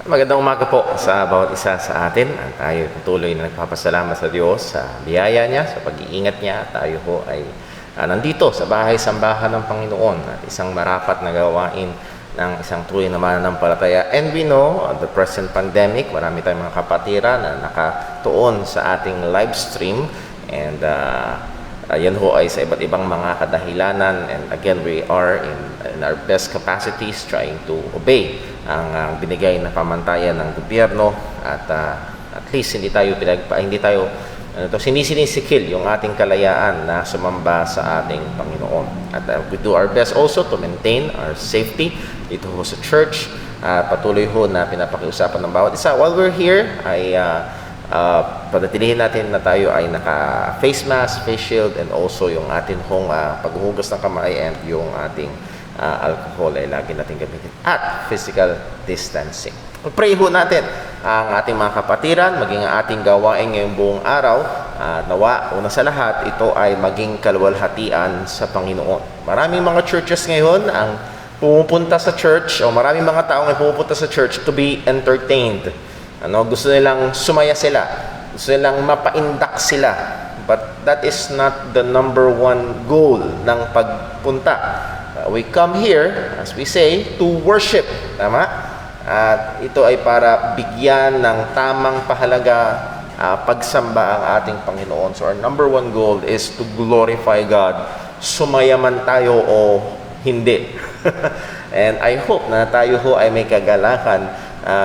Magandang umaga po sa bawat isa sa atin. Tayo patuloy na nagpapasalamat sa Diyos sa biyaya niya, sa pag-iingat niya. Tayo po ay nandito sa bahay-sambahan ng Panginoon at isang marapat na gawain ng isang tuloy na mananampalataya. And we know, the present pandemic, marami tayong mga kapatira na nakatuon sa ating live stream. And yan ho ay sa iba't ibang mga kadahilanan. And again, we are in our best capacities trying to obey ang binigay na pamantayan ng gobyerno at least hindi tayo sinisinikil yung ating kalayaan na sumamba sa ating Panginoon. At we do our best also to maintain our safety dito ho sa church. Patuloy ho na pinapakiusapan ng bawat isa. While we're here, ay panatilihin natin na tayo ay naka-face mask, face shield, and also yung atin hong paghuhugas ng kamay and yung ating alcohol ay lagi natin gamitin. At physical distancing. Pray ho natin ang ating mga kapatiran, maging ang ating gawain ngayong buong araw. Nawa, una sa lahat, ito ay maging kaluwalhatian sa Panginoon. Maraming mga churches ngayon ang pumupunta sa church, o maraming mga taong ay pumupunta sa church to be entertained. Gusto nilang sumaya sila. Gusto nilang mapaindak sila. But that is not the number one goal ng pagpunta. We come here, as we say, to worship. Tama? At ito ay para bigyan ng tamang pahalaga, pagsamba ang ating Panginoon. So our number one goal is to glorify God. Sumaya man tayo o hindi. And I hope na tayo ho ay may kagalakan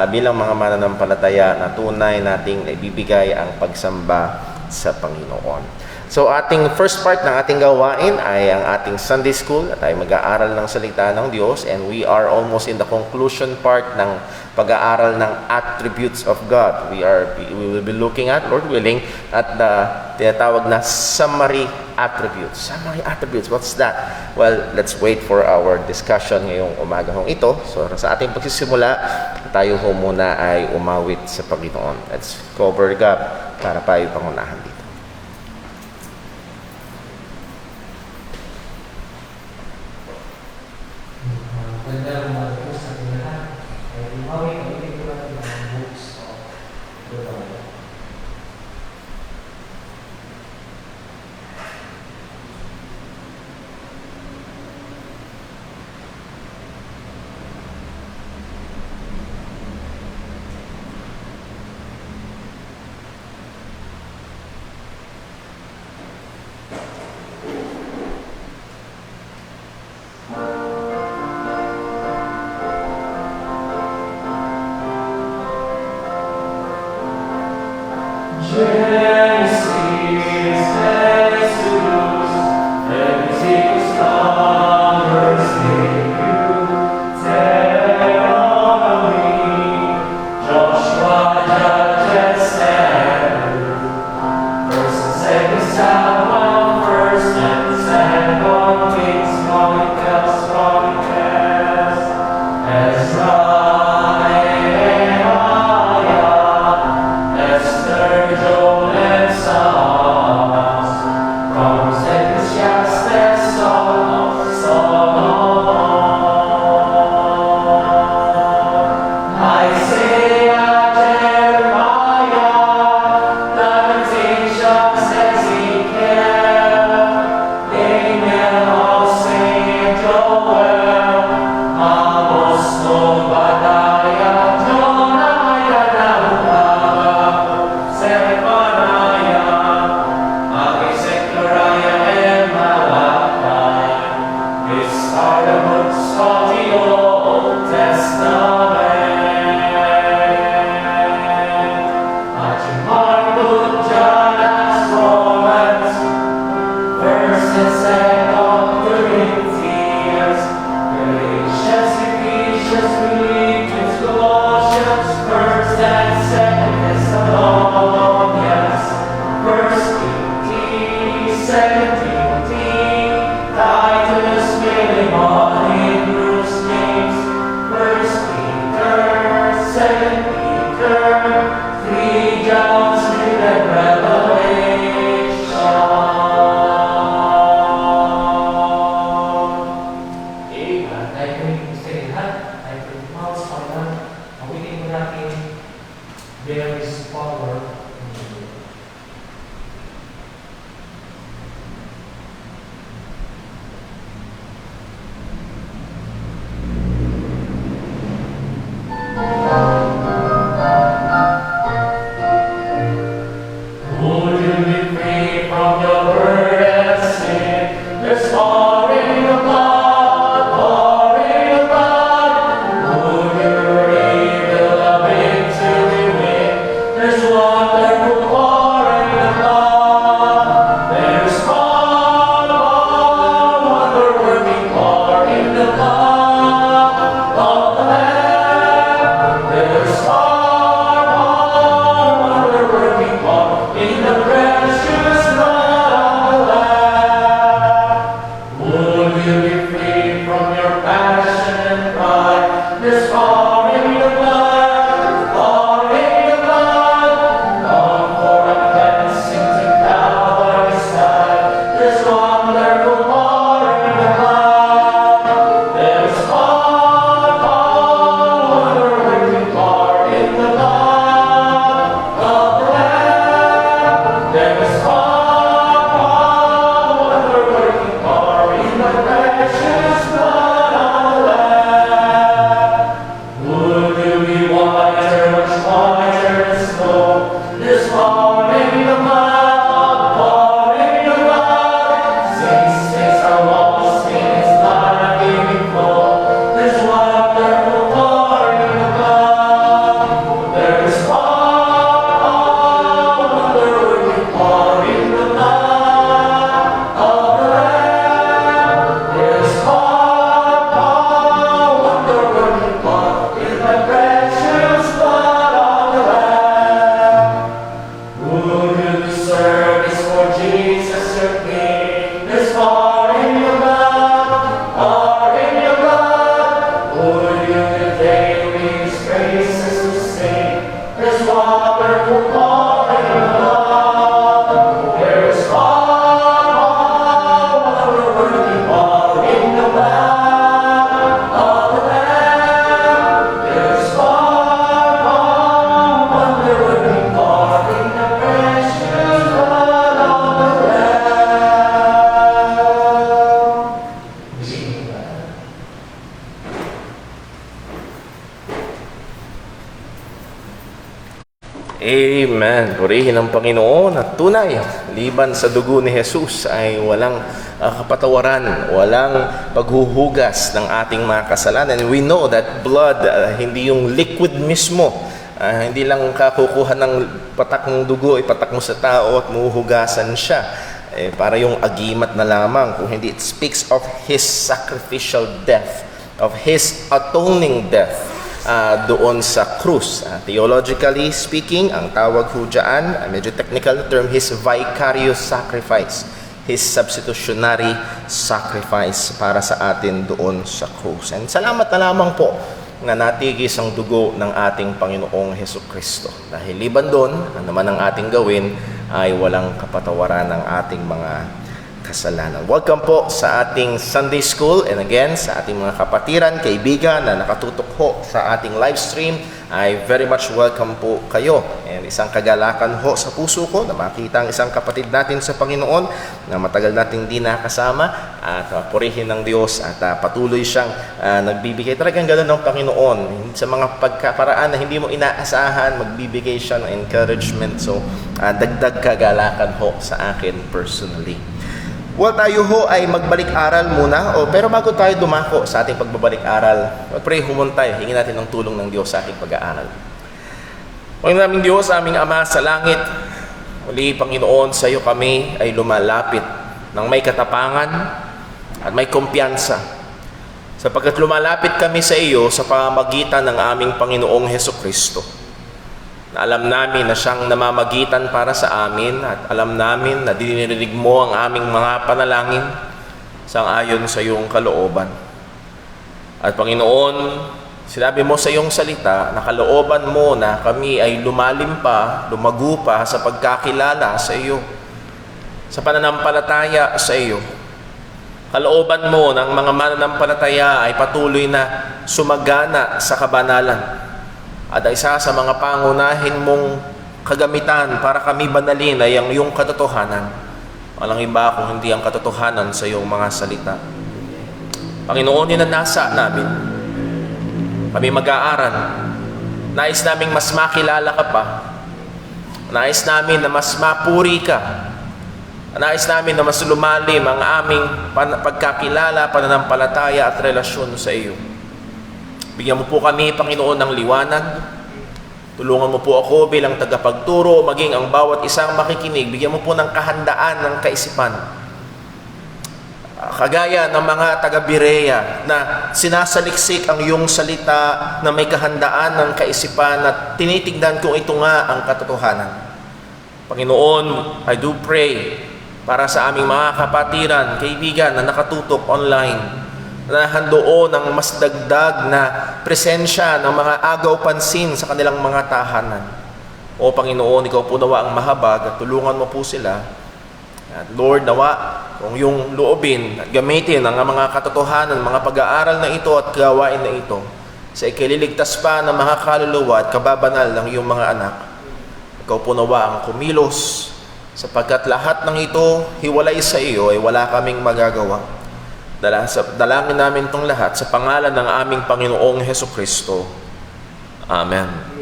bilang mga mananampalataya na tunay nating ibibigay ang pagsamba sa Panginoon. So ating first part ng ating gawain ay ang ating Sunday School at tayo mag-aaral ng salita ng Diyos, and we are almost in the conclusion part ng pag-aaral ng attributes of God. We will be looking at, Lord willing, at the tinatawag na summary attributes. Summary attributes, what's that? Well, let's wait for our discussion ngayong umaga hong ito. So sa ating pagsisimula, tayo ho muna ay umawit sa Panginoon. Let's cover God para tayo pangunahan dito. Magandang umaga po sa ating lahat. Ay umawit ang ito natin ang books of the Bible. John. Amen. Purihin ang Panginoon at tunay, liban sa dugo ni Jesus ay walang kapatawaran, walang paghuhugas ng ating mga kasalanan. We know that blood, hindi yung liquid mismo, hindi lang kakukuha ng patak ng dugo, ipatak mo sa tao at muhugasan siya. Para yung agimat na lamang, kung hindi, it speaks of His sacrificial death, of His atoning death. Doon sa krus. Theologically speaking, ang tawag ho dyan, medyo technical term, His vicarious sacrifice, His substitutionary sacrifice para sa atin doon sa krus. And salamat na lamang po na natigis ang dugo ng ating Panginoong Hesukristo. Dahil liban doon, ano naman ang ating gawin, ay walang kapatawaran ng ating mga kasalanan. Welcome po sa ating Sunday School, and again sa ating mga kapatiran, kaibigan na nakatutok ho sa ating live stream, ay very much welcome po kayo. And isang kagalakan ho sa puso ko na makita ang isang kapatid natin sa Panginoon na matagal nating di nakasama, at purihin ng Diyos at patuloy siyang nagbibigay. Talagang ganoon ng Panginoon sa mga pagkaparaan na hindi mo inaasahan, magbibigay siya ng encouragement. So dagdag kagalakan ho sa akin personally. Well, tayo ho ay magbalik-aral muna. Pero bago tayo dumako sa ating pagbabalik-aral, pray humon tayo. Hingin natin ng tulong ng Diyos sa ating pag-aaral. Panginoon naming Diyos, aming Ama sa langit, muli, Panginoon, sa iyo kami ay lumalapit ng may katapangan at may kumpiyansa. Sapagkat lumalapit kami sa iyo sa pamamagitan ng aming Panginoong Hesukristo. Alam namin na siyang namamagitan para sa amin, at alam namin na dinirinig mo ang aming mga panalangin sang-ayon sa iyong kalooban. At Panginoon, sinabi mo sa iyong salita na kalooban mo na kami ay lumalim pa, lumago pa sa pagkakilala sa iyo, sa pananampalataya sa iyo. Kalooban mo ng mga mananampalataya ay patuloy na sumagana sa kabanalan. At isa sa mga pangunahin mong kagamitan para kami banalin ay ang iyong katotohanan. Walang iba kung hindi ang katotohanan sa iyong mga salita. Panginoon, yun ang nasa namin. Kami mag-aaral. Nais naming mas makilala ka pa. Nais namin na mas mapuri ka. Nais namin na mas lumalim ang aming pagkakilala, pananampalataya at relasyon sa iyo. Bigyan mo po kami, Panginoon, ng liwanag. Tulungan mo po ako bilang tagapagturo, maging ang bawat isang makikinig. Bigyan mo po ng kahandaan ng kaisipan. Kagaya ng mga taga-Berea na sinasaliksik ang iyong salita na may kahandaan ng kaisipan at tinitignan kung ito nga ang katotohanan. Panginoon, I do pray para sa aming mga kapatiran, kaibigan na nakatutok online, na handoon ng mas dagdag na presensya ng mga agaw pansin sa kanilang mga tahanan. O Panginoon, ikaw po nawa ang mahabag at tulungan mo po sila. At Lord, nawa kung yung loobin at gamitin ang mga katotohanan, mga pag-aaral na ito at gawain na ito sa ikililigtas pa ng mga kaluluwa at kababanal ng iyong mga anak. Ikaw po nawa ang kumilos, sapagkat lahat ng ito hiwalay sa iyo ay wala kaming magagawa. Dalangin namin itong lahat sa pangalan ng aming Panginoong Hesukristo. Amen.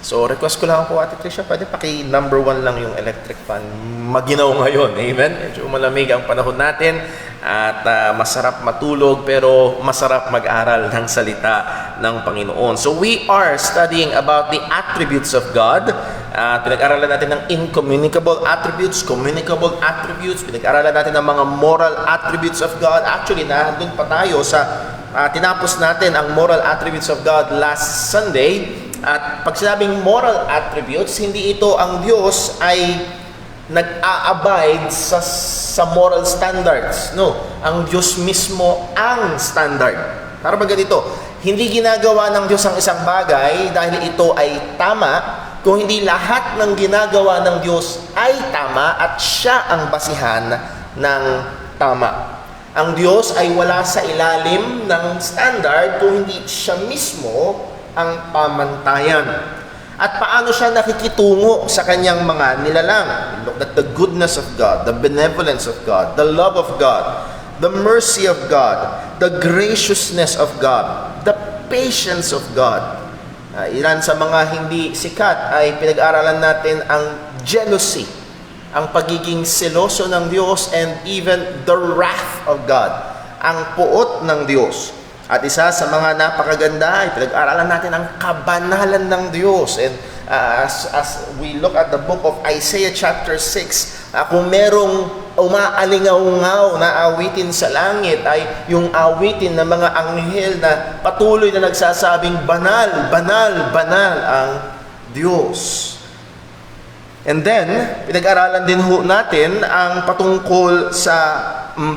So, request ko lang po, Ate Tricia, pwede number 1 lang yung electric fan. Maginaw ngayon. Amen? Medyo malamig ang panahon natin at masarap matulog pero masarap mag-aral ng salita ng Panginoon. So, we are studying about the attributes of God. Pinag-aralan natin ng incommunicable attributes, communicable attributes. Pinag-aralan natin ng mga moral attributes of God. Actually, nandun pa tayo sa tinapos natin ang moral attributes of God last Sunday. At pag sinabing moral attributes, hindi ito ang Diyos ay nag-a-abide sa moral standards. No, ang Diyos mismo ang standard. Para ba ganito? Hindi ginagawa ng Diyos ang isang bagay dahil ito ay tama, kung hindi lahat ng ginagawa ng Diyos ay tama at siya ang basihan ng tama. Ang Diyos ay wala sa ilalim ng standard kung hindi siya mismo ang pamantayan. At paano siya nakikitungo sa kanyang mga nilalang? Look at the goodness of God, the benevolence of God, the love of God, the mercy of God, the graciousness of God, the patience of God. Ilan sa mga hindi sikat ay pinag-aralan natin ang jealousy, ang pagiging seloso ng Diyos, and even the wrath of God, ang puot ng Diyos. At isa sa mga napakaganda ay pinag-aralan natin ang kabanalan ng Diyos. And as we look at the book of Isaiah chapter 6, kung merong umaalingaw-ngaw na awitin sa langit ay yung awitin ng mga anghel na patuloy na nagsasabing, banal, banal, banal ang Diyos. And then, pinag-aralan din ho natin ang patungkol sa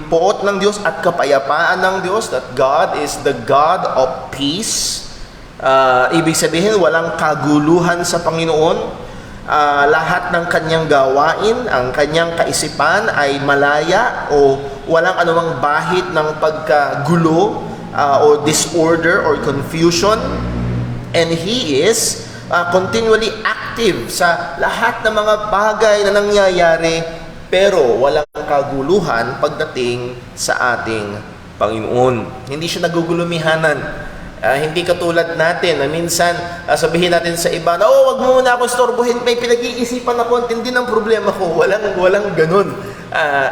puot ng Diyos at kapayapaan ng Diyos, that God is the God of peace. Ibig sabihin, walang kaguluhan sa Panginoon. Lahat ng kanyang gawain, ang kanyang kaisipan ay malaya o walang anumang bahid ng pagkagulo o disorder or confusion. And He is continually active sa lahat ng mga bagay na nangyayari, pero walang kaguluhan pagdating sa ating Panginoon. Hindi siya nagugulumihanan. Hindi katulad natin na minsan sabihin natin sa iba na, wag mo muna ako istorbohin, may pinag-iisipan ako, hindi ng problema ko. Walang ganun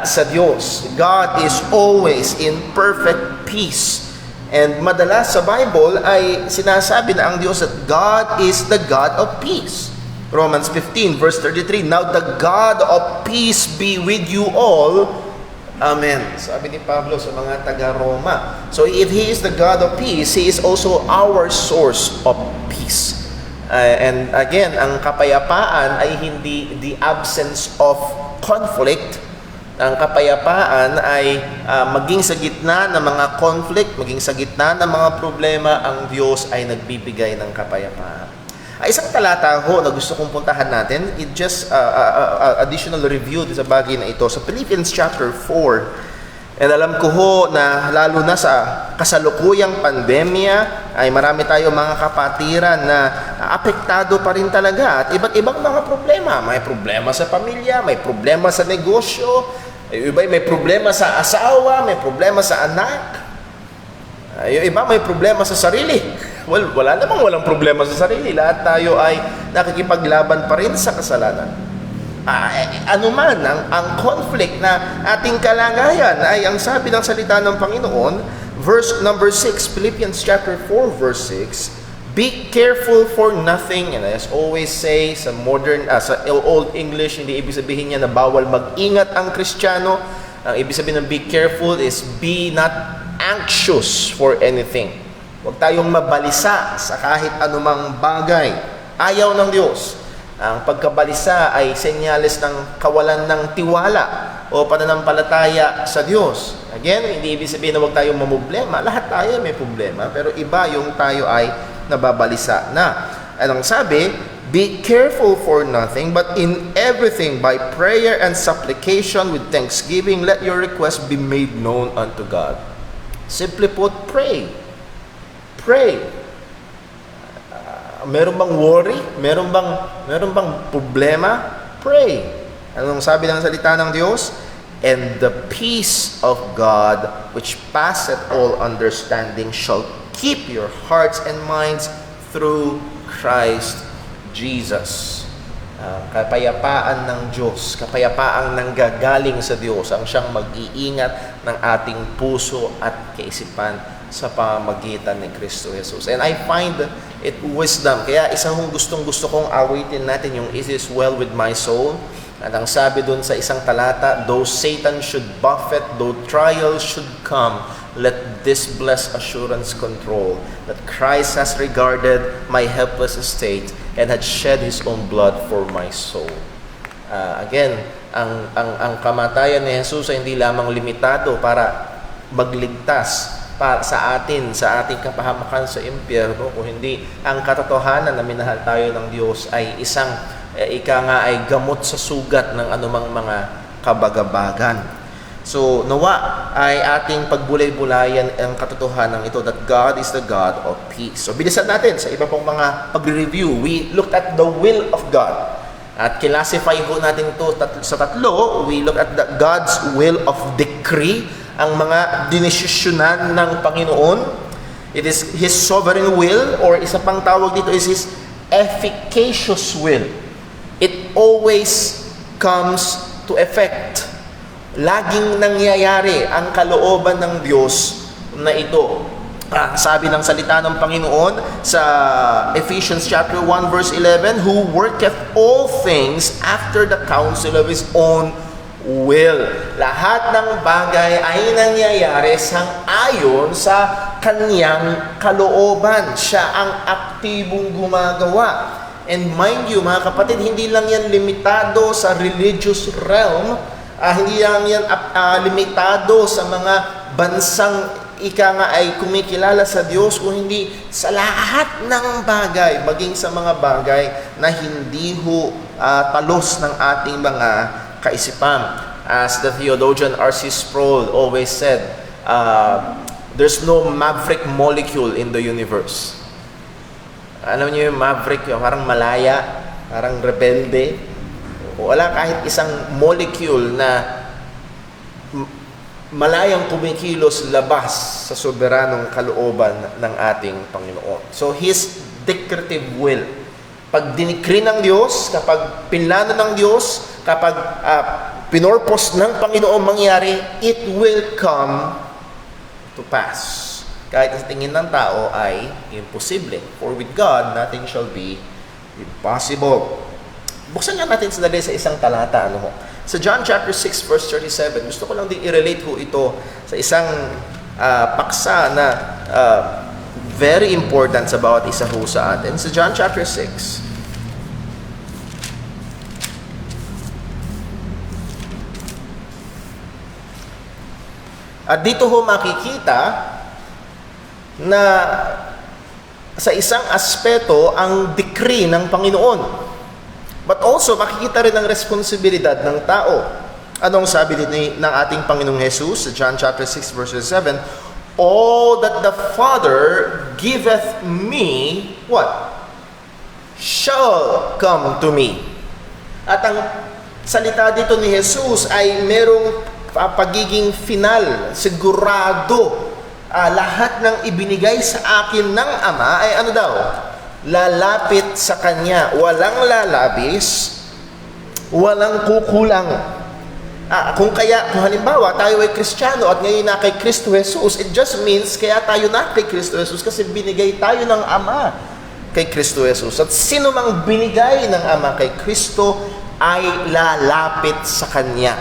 sa Diyos. God is always in perfect peace. And madalas sa Bible ay sinasabi na ang Diyos at God is the God of peace. Romans 15 verse 33, now the God of peace be with you all. Amen. Sabi ni Pablo sa mga taga-Roma. So if He is the God of peace, He is also our source of peace. And again, ang kapayapaan ay hindi the absence of conflict. Ang kapayapaan ay maging sa gitna ng mga conflict, maging sa gitna ng mga problema, ang Diyos ay nagbibigay ng kapayapaan. Isang talata ho na gusto kong puntahan natin, it just additional review sa bagay na ito. Sa Philippians chapter 4, and alam ko ho na lalo na sa kasalukuyang pandemya, ay marami tayo mga kapatiran na apektado pa rin talaga. At iba't ibang mga problema. May problema sa pamilya, may problema sa negosyo, yung iba may problema sa asawa, may problema sa anak. Yung iba may problema sa sarili. Well, walang problema sa sarili. Lahat tayo ay nakikipaglaban pa rin sa kasalanan. Ano man ang conflict na ating kalagayan ay ang sabi ng salita ng Panginoon, verse number 6, Philippians chapter 4 verse 6, be careful for nothing. And as always say sa modern, sa old English, hindi ibig sabihin niya na bawal mag-ingat ang Kristiyano. Ang ibig sabihin ng be careful is be not anxious for anything. Huwag tayong mabalisa sa kahit anumang bagay. Ayaw ng Diyos. Ang pagkabalisa ay senyales ng kawalan ng tiwala o pananampalataya sa Diyos. Again, hindi ibig sabihin na huwag tayong mamumblema. Lahat tayo may problema, pero iba yung tayo ay nababalisa na. Anong sabi? Be careful for nothing, but in everything by prayer and supplication with thanksgiving, let your request be made known unto God. Simply put, pray. Pray. Meron bang worry? Meron bang problema? Pray. Anong sabi ng salita ng Diyos? And the peace of God, which passeth all understanding, shall keep your hearts and minds through Christ Jesus. Kapayapaan ng Diyos, kapayapaang nanggagaling sa Diyos, ang siyang mag-iingat ng ating puso at kaisipan sa pamamagitan ni Kristo Jesus. And I find it wisdom. Kaya isa hong gustong-gusto kong awitin natin yung it is well with my soul. At ang sabi dun sa isang talata, though Satan should buffet, though trials should come, let this blessed assurance control that Christ has regarded my helpless estate and had shed His own blood for my soul. Again, ang kamatayan ni Jesus ay hindi lamang limitado para magligtas para sa ating kapahamakan sa impyerno, kung hindi ang katotohanan na minahal tayo ng Diyos ay isang ay gamot sa sugat ng anumang mga kabagabagan. So, nawa ay ating pagbulay-bulayan ang katotohanan ito that God is the God of peace. So, bilisan natin sa iba pong mga pag-review. We looked at the will of God. At classify ho natin ito sa tatlo. We look at God's will of decree, ang mga dinesisyonan ng Panginoon. It is His sovereign will, or isa pang tawag dito is His efficacious will. It always comes to effect. Laging nangyayari ang kalooban ng Diyos na ito. Sabi ng salita ng Panginoon sa Ephesians chapter 1 verse 11, who worketh all things after the counsel of His own will. Lahat ng bagay ay nangyayari sang-ayon sa Kanyang kalooban. Siya ang aktibong gumagawa. And mind you, mga kapatid, hindi lang yan limitado sa religious realm, hindi lang yan limitado sa mga bansang nga ay kumikilala sa Diyos, kung hindi sa lahat ng bagay, maging sa mga bagay na hindi talos ng ating mga kaisipan. As the theologian R.C. Sproul always said, there's no maverick molecule in the universe. Alam niyo yung maverick, yung parang malaya, parang rebelde. Wala kahit isang molecule na malayang kumikilos labas sa soberanong kalooban ng ating Panginoon. So, His decretive will. Pag dinikri ng Diyos, kapag pinlano ng Diyos, kapag pinorpos ng Panginoon mangyari, it will come to pass. Kahit sa tingin ng tao ay imposible. For with God, nothing shall be impossible. Buksan nga natin sandali sa isang talata. Sa John chapter 6 verse 37, gusto ko lang din i-relate ito sa isang paksa na very important sa bawat isa sa atin. Sa John chapter 6, at dito makikita na sa isang aspeto ang decree ng Panginoon. But also, makikita rin ang responsibilidad ng tao. Anong sabi ng ating Panginoong Jesus sa John chapter 6 verse 7? All that the Father giveth me, what? Shall come to me. At ang salita dito ni Jesus ay merong pagiging final, sigurado. Lahat ng ibinigay sa akin ng Ama ay ano daw? Lalapit sa Kanya. Walang lalabis, walang kukulang. Kung halimbawa tayo ay Kristiyano at ngayon na kay Kristo Jesus, it just means kaya tayo na kay Kristo Jesus kasi binigay tayo ng Ama kay Kristo Jesus. At sino mang binigay ng Ama kay Kristo ay lalapit sa Kanya.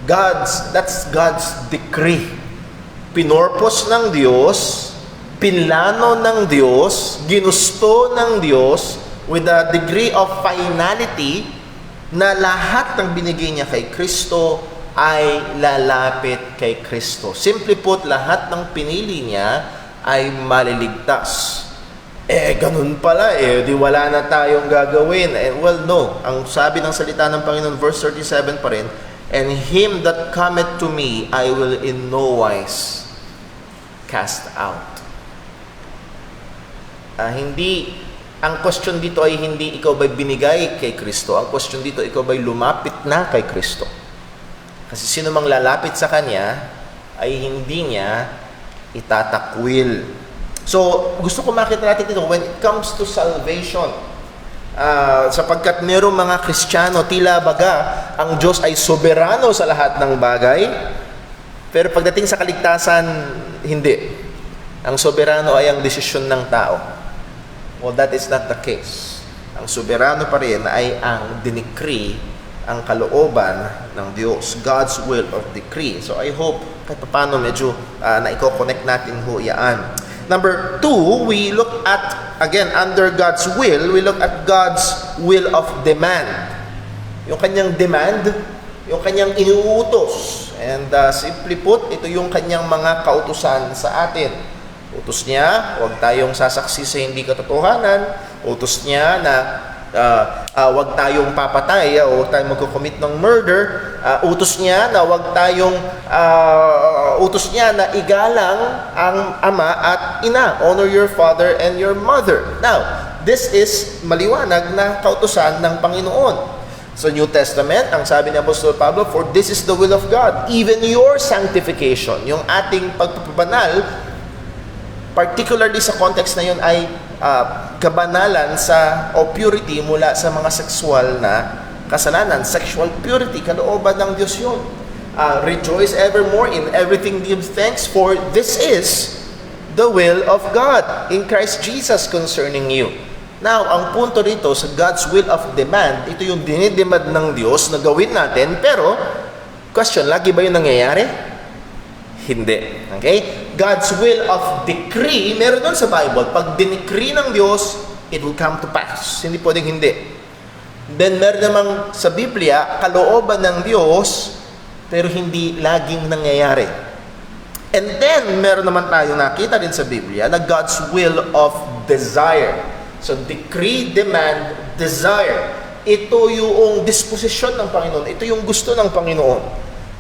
That's God's decree. Pinorpos ng Diyos, pinlano ng Diyos, ginusto ng Diyos with a degree of finality na lahat ng binigay niya kay Kristo ay lalapit kay Kristo. Simply put, lahat ng pinili niya ay maliligtas. Ganun pala, di wala na tayong gagawin. Well, no. Ang sabi ng salita ng Panginoon, verse 37 pa rin, and him that cometh to me, I will in no wise cast out. Ang question dito ay hindi ikaw ba'y binigay kay Kristo. Ang question dito, ikaw ba'y lumapit na kay Kristo. Kasi sino mang lalapit sa Kanya, ay hindi niya itatakwil. So, gusto ko makita natin dito, when it comes to salvation, sapagkat merong mga Kristiyano, tila baga, ang Diyos ay soberano sa lahat ng bagay, pero pagdating sa kaligtasan, hindi. Ang soberano ay ang desisyon ng tao. Well, that is not the case. Ang soberano pa rin ay ang dinikri, ang kalooban ng Diyos. God's will of decree. So I hope kahit paano medyo na-connect natin yan. Number 2, we look at, again, under God's will, we look at God's will of demand. Yung kanyang demand, yung kanyang inuutos. And simply put, ito yung kanyang mga kautusan sa atin. Utos niya, huwag tayong sasaksi sa hindi katotohanan. Utos niya na huwag tayong papatay, huwag tayong magko-commit ng murder. Utos niya na huwag tayong utos niya na igalang ang ama at ina. Honor your father and your mother. Now, this is maliwanag na kautusan ng Panginoon. Sa New Testament, ang sabi ni Apostol Pablo, for this is the will of God, even your sanctification, yung ating pagpapabanal, particularly sa context na yun ay kabanalan o purity mula sa mga sexual na kasalanan. Sexual purity, kalooban ng Diyos yun. Rejoice evermore, in everything give thanks, for this is the will of God in Christ Jesus concerning you. Now, ang punto rito sa God's will of demand, ito yung dinidemand ng Diyos na gawin natin, pero, question, lagi ba yung nangyayari? Hindi. Okay? God's will of decree, meron doon sa Bible, pag dinecree ng Diyos, it will come to pass. Hindi pwedeng hindi. Then, meron namang sa Biblia, kalooban ng Diyos, pero hindi laging nangyayari. And then, meron naman tayo nakita din sa Biblia na God's will of desire. So, decree, demand, desire. Ito yung disposisyon ng Panginoon. Ito yung gusto ng Panginoon.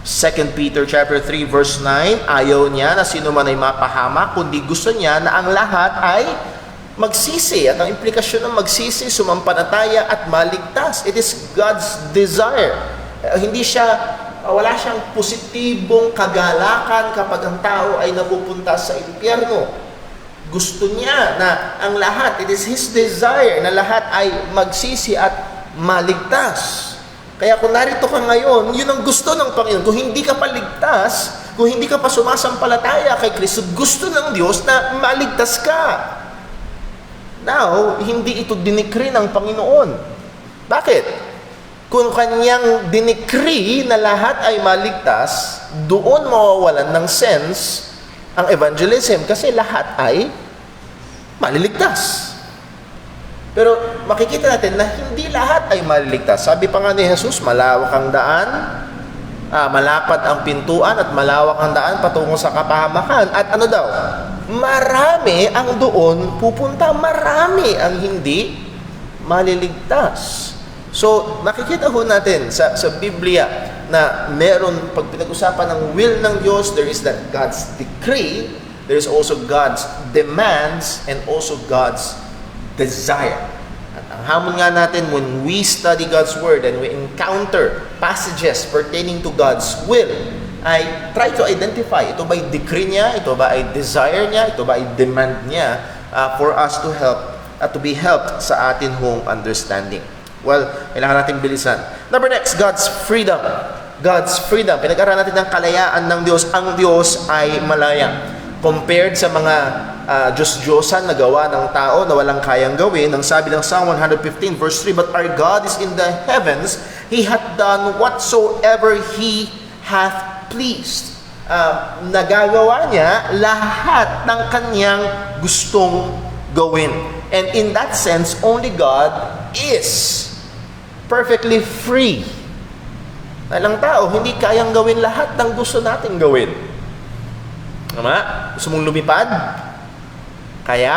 2 Peter chapter 3 verse 9, ayaw niya na sino man ay mapahamak, kundi gusto niya na ang lahat ay magsisi. At ang implikasyon ng magsisi, sumampalataya at maligtas. It is God's desire. Wala siyang positibong kagalakan kapag ang tao ay napupunta sa impyerno. Gusto niya na ang lahat, it is His desire na lahat ay magsisi at maligtas. Kaya kung narito ka ngayon, yun ang gusto ng Panginoon. Kung hindi ka pa ligtas, kung hindi ka pa sumasampalataya kay Kristo, gusto ng Diyos na maligtas ka. Now, hindi ito dinecree ng Panginoon. Bakit? Kung kanyang dinecree na lahat ay maligtas, doon mawawalan ng sense ang evangelism kasi lahat ay maliligtas. Pero makikita natin na hindi lahat ay maliligtas. Sabi pa nga ni Jesus, malawak ang daan, malapad ang pintuan at malawak ang daan patungo sa kapahamakan. At ano daw? Marami ang doon pupunta, marami ang hindi maliligtas. So, makikita ho natin sa Biblia na meron, pag pinag-usapan ng will ng Diyos, there is that God's decree, there is also God's demands, and also God's desire. At ang hamon nga natin when we study God's Word and we encounter passages pertaining to God's will, ay try to identify, ito ba ay decree niya, ito ba ay desire niya, ito ba ay demand niya for us to help, to be helped sa atin hong understanding. Well, kailangan natin bilisan. Number next, God's freedom. God's freedom. Pinag-aralan natin ng kalayaan ng Diyos. Ang Diyos ay malaya. Compared sa mga Diyos-Diyosan na gawa ng tao na walang kayang gawin, ang sabi ng Psalm 115 verse 3, but our God is in the heavens, He hath done whatsoever He hath pleased. Nagagawa niya lahat ng kanyang gustong gawin. And in that sense, only God is perfectly free. Ang tao, hindi kayang gawin lahat ng gusto nating gawin. Tama? Gusto mong lumipad? Kaya,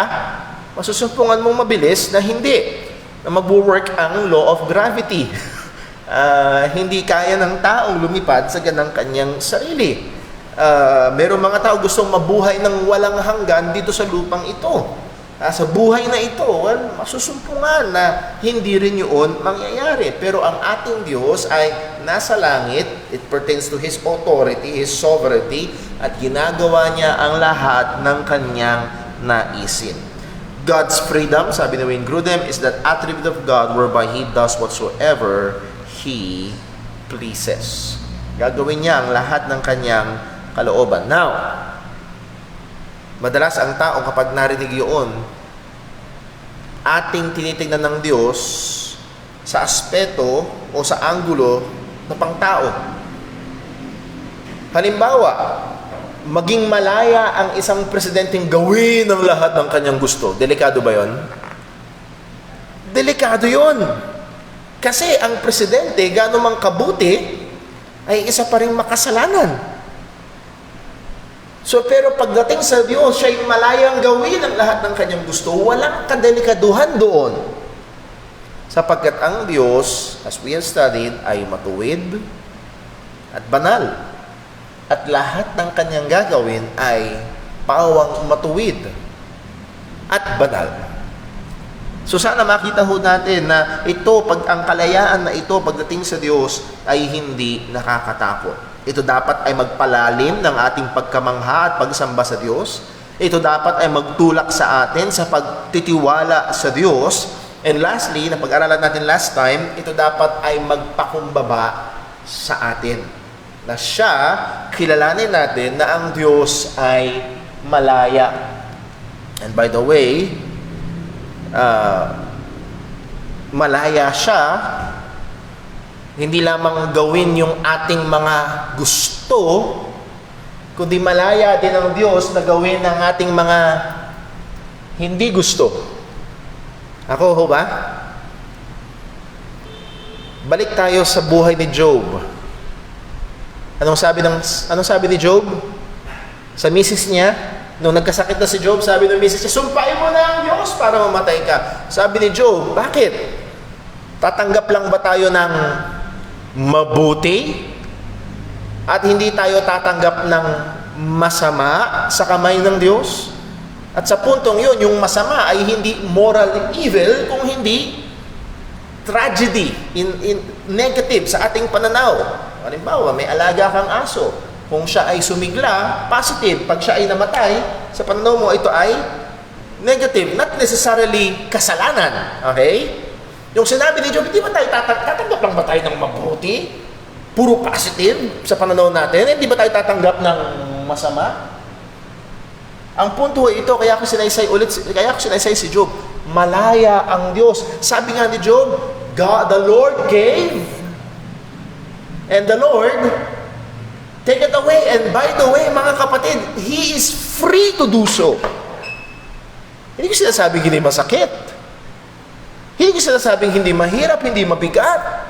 masusumpungan mong mabilis na hindi. Na mag-work ang law of gravity. Hindi kaya ng taong lumipad sa ganang kanyang sarili. Merong mga tao gustong mabuhay ng walang hanggan dito sa lupang ito. Sa buhay na ito, well, masusumpungan na hindi rin yun mangyayari. Pero ang ating Diyos ay nasa langit, it pertains to His authority, His sovereignty, at ginagawa niya ang lahat ng kanyang naisin. God's freedom, sabi ni Wayne Grudem, is that attribute of God whereby He does whatsoever He pleases. Gagawin niya ang lahat ng kanyang kalooban. Now, madalas ang tao kapag narinig yun, ating tinitingnan ng Diyos sa aspeto o sa anggulo na pangtao. Halimbawa, maging malaya ang isang presidenteng gawin ang lahat ng kanyang gusto. Delikado ba yon? Delikado yon. Kasi ang presidente, gaano mang kabuti, ay isa pa rin makasalanan. So, pero pagdating sa Diyos, siya'y malayang gawin ang lahat ng kanyang gusto. Walang kadelikaduhan doon. Sapagkat ang Diyos, as we have studied, ay matuwid at banal. At lahat ng kanyang gagawin ay pawang matuwid at banal. So, sana makita ho natin na ito, ang kalayaan na ito pagdating sa Diyos ay hindi nakakatakot. Ito dapat ay magpalalim ng ating pagkamangha at pagsamba sa Diyos. Ito dapat ay magtulak sa atin sa pagtitiwala sa Diyos. And lastly, na pag-aralan natin last time, ito dapat ay magpakumbaba sa atin. Na siya, kilalanin natin na ang Diyos ay malaya. And by the way, malaya siya, hindi lamang gawin yung ating mga gusto, kundi malaya din ang Diyos na gawin ang ating mga hindi gusto. Ako ho ba? Balik tayo sa buhay ni Job. Anong sabi ni Job? Sa misis niya, nung nagkasakit na si Job, sabi ng misis niya, sumpain mo na ang Diyos para mamatay ka. Sabi ni Job, bakit? Tatanggap lang ba tayo ng mabuti? At hindi tayo tatanggap ng masama sa kamay ng Diyos? At sa puntong yun, yung masama ay hindi moral evil, kung hindi tragedy, in negative sa ating pananaw. Halimbawa, may alaga kang aso. Kung siya ay sumigla, positive. Pag siya ay namatay, sa pananaw mo, ito ay negative. Not necessarily kasalanan. Okay? Yung sinabi ni Job, hindi ba tayo tatanggap lang ba tayo ng mabuti? Puro positive sa pananaw natin? Hindi ba tayo tatanggap ng masama? Ang punto ay ito, kaya ako sinaysay si Job. Malaya ang Diyos. Sabi nga ni Job, God, the Lord gave, and the Lord take it away. And by the way, mga kapatid, He is free to do so. Hindi ko sinasabing hindi masakit. Hindi ko sinasabing hindi mahirap, hindi mabigat.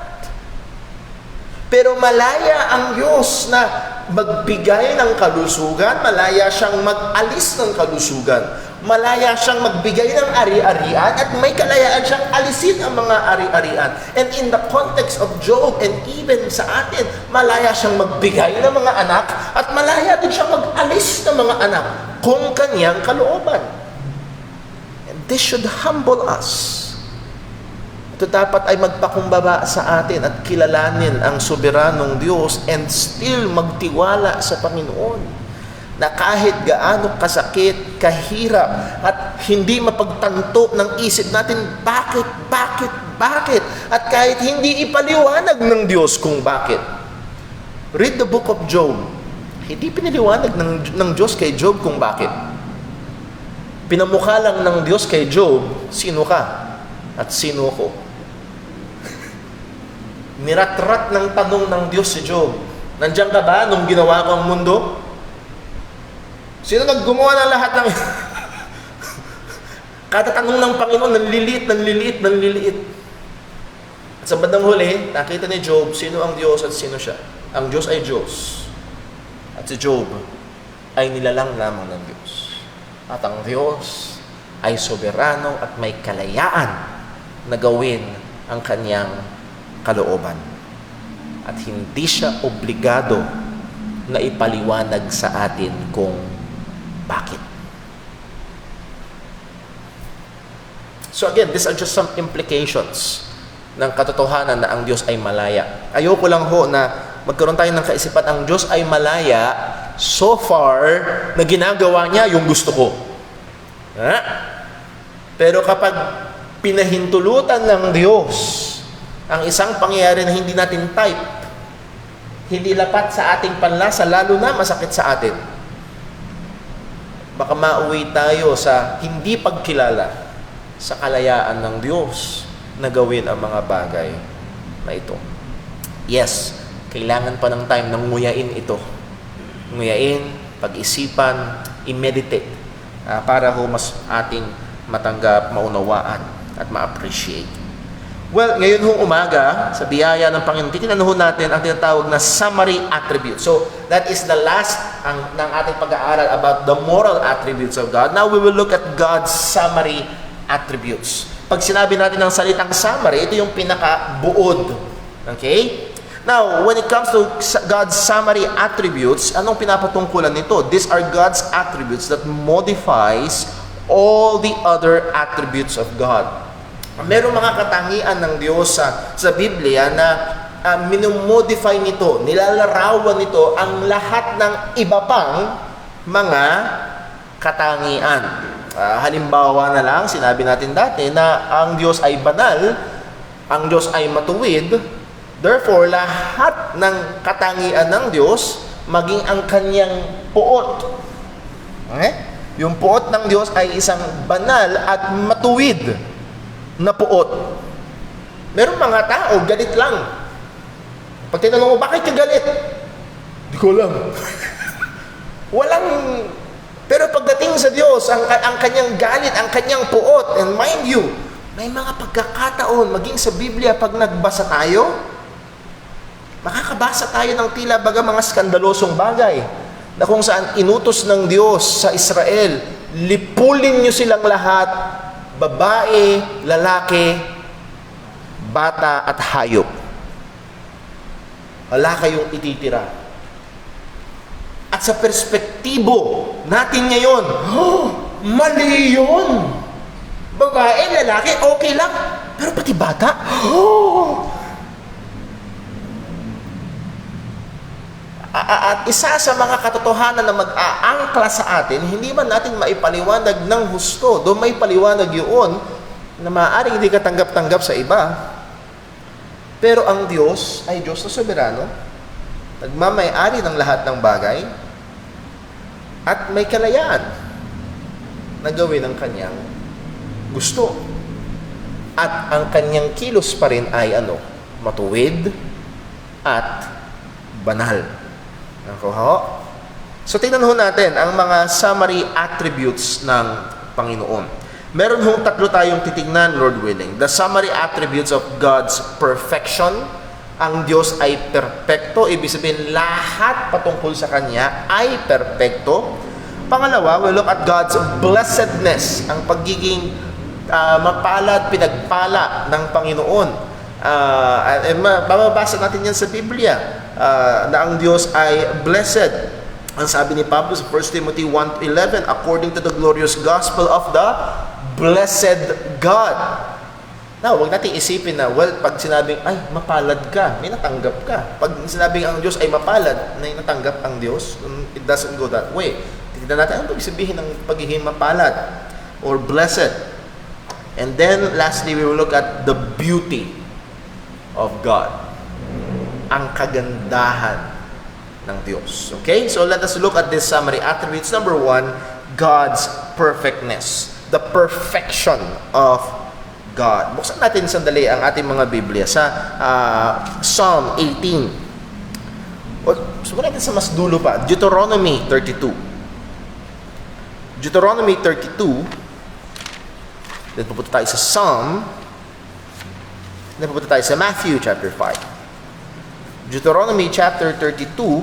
Pero malaya ang Diyos na magbigay ng kalusugan, malaya siyang mag-alis ng kalusugan, malaya siyang magbigay ng ari-arian, at may kalayaan siyang alisin ang mga ari-arian. And in the context of Job, and even sa atin, malaya siyang magbigay ng mga anak, at malaya din siyang mag-alis ng mga anak kung kanyang kalooban. And this should humble us. Ito dapat ay magpakumbaba sa atin at kilalanin ang soberanong Diyos and still magtiwala sa Panginoon. Na kahit gaano kasakit, kahirap, at hindi mapagtanto ng isip natin, bakit? At kahit hindi ipaliwanag ng Diyos kung bakit. Read the book of Job. Hindi piniliwanag ng Diyos kay Job kung bakit. Pinamukha lang ng Diyos kay Job, sino ka at sino ko. Niratrat ng tanong ng Diyos si Job. Nandiyan ka ba nung ginawa ko ang mundo? Sino naggumawa ng lahat ng... Kada tanong ng Panginoon, nanliliit. At sa bandang huli, nakita ni Job, sino ang Diyos at sino siya. Ang Diyos ay Diyos. At si Job ay nilalang lamang ng Diyos. At ang Diyos ay soberano at may kalayaan na gawin ang kanyang kalooban. At hindi siya obligado na ipaliwanag sa atin kung bakit. So again, these are just some implications ng katotohanan na ang Diyos ay malaya. Ayoko lang ho na magkaroon tayo ng kaisipan ang Diyos ay malaya so far na ginagawa niya yung gusto ko. Pero kapag pinahintulutan ng Diyos ang isang pangyayari na hindi natin type, hindi lapat sa ating panlasa, lalo na masakit sa atin, baka mauwi tayo sa hindi pagkilala sa kalayaan ng Diyos na gawin ang mga bagay na ito. Yes, kailangan pa ng time na nguyain ito. Nguyain, pag-isipan, i-meditate para ho mas ating matanggap, maunawaan at ma-appreciate. Well, ngayon hong umaga, sa biyaya ng Panginoon, titingnan ho natin ang tinatawag na summary attribute. So, that is the last ng ating pag-aaral about the moral attributes of God. Now, we will look at God's summary attributes. Pag sinabi natin ng salitang summary, ito yung pinakabuod. Okay? Now, when it comes to God's summary attributes, anong pinapatungkulan nito? These are God's attributes that modifies all the other attributes of God. Merong mga katangian ng Diyos sa Biblia na minumodify nito, nilalarawan nito ang lahat ng iba pang mga katangian. Halimbawa na lang, sinabi natin dati na ang Diyos ay banal, ang Diyos ay matuwid, therefore, lahat ng katangian ng Diyos, maging ang kanyang puot. Okay? Yung puot ng Diyos ay isang banal at matuwid na puot. Meron mga tao, galit lang. Pag tinanong mo, bakit ka galit? Di ko alam. Walang... Pero pagdating sa Diyos, ang kanyang galit, ang kanyang puot, and mind you, may mga pagkakataon, maging sa Biblia, pag nagbasa tayo, makakabasa tayo ng tila baga mga skandalosong bagay, na kung saan inutos ng Diyos sa Israel, lipulin nyo silang lahat, babae, lalaki, bata at hayop. Wala kayong ititira. At sa perspektibo natin ngayon, mali yun. Babae, lalaki, okay lang. Pero pati bata, At isa sa mga katotohanan na mag-aangkla sa atin, hindi man natin maipaliwanag ng husto, doon may paliwanag yun na maaaring hindi ka tanggap-tanggap sa iba. Pero ang Diyos ay Diyos na soberano, nagmamay-ari ng lahat ng bagay, at may kalayaan na gawin ang kanyang gusto. At ang kanyang kilos pa rin ay matuwid at banal. So tingnan ho natin ang mga summary attributes ng Panginoon. Meron hong 3 tayong titignan, Lord willing. The summary attributes of God's perfection. Ang Diyos ay perpekto, ibig sabihin lahat patungkol sa Kanya ay perpekto. Pangalawa, we look at God's blessedness, ang pagiging mapalad, pinagpala ng Panginoon. Mababasa natin yan sa Biblia, na ang Diyos ay blessed. Ang sabi ni Pablo sa 1 Timothy 1:11, according to the glorious gospel of the blessed God. Now, huwag natin isipin na, pag sinabing, ay, mapalad ka, may natanggap ka. Pag sinabing ang Diyos ay mapalad, may natanggap ang Diyos, it doesn't go that way. Tignan natin, ano sabihin ng pagiging mapalad or blessed? And then, lastly, we will look at the beauty of God. Ang kagandahan ng Diyos. Okay? So, let us look at this summary attributes. Number 1, God's perfectness. The perfection of God. Buksan natin sandali ang ating mga Biblia sa Psalm 18. Subukan natin sa mas dulo pa. Deuteronomy 32. Deuteronomy 32. Then pupunta tayo sa Psalm. Then pupunta tayo sa Matthew chapter 5. Deuteronomy chapter 32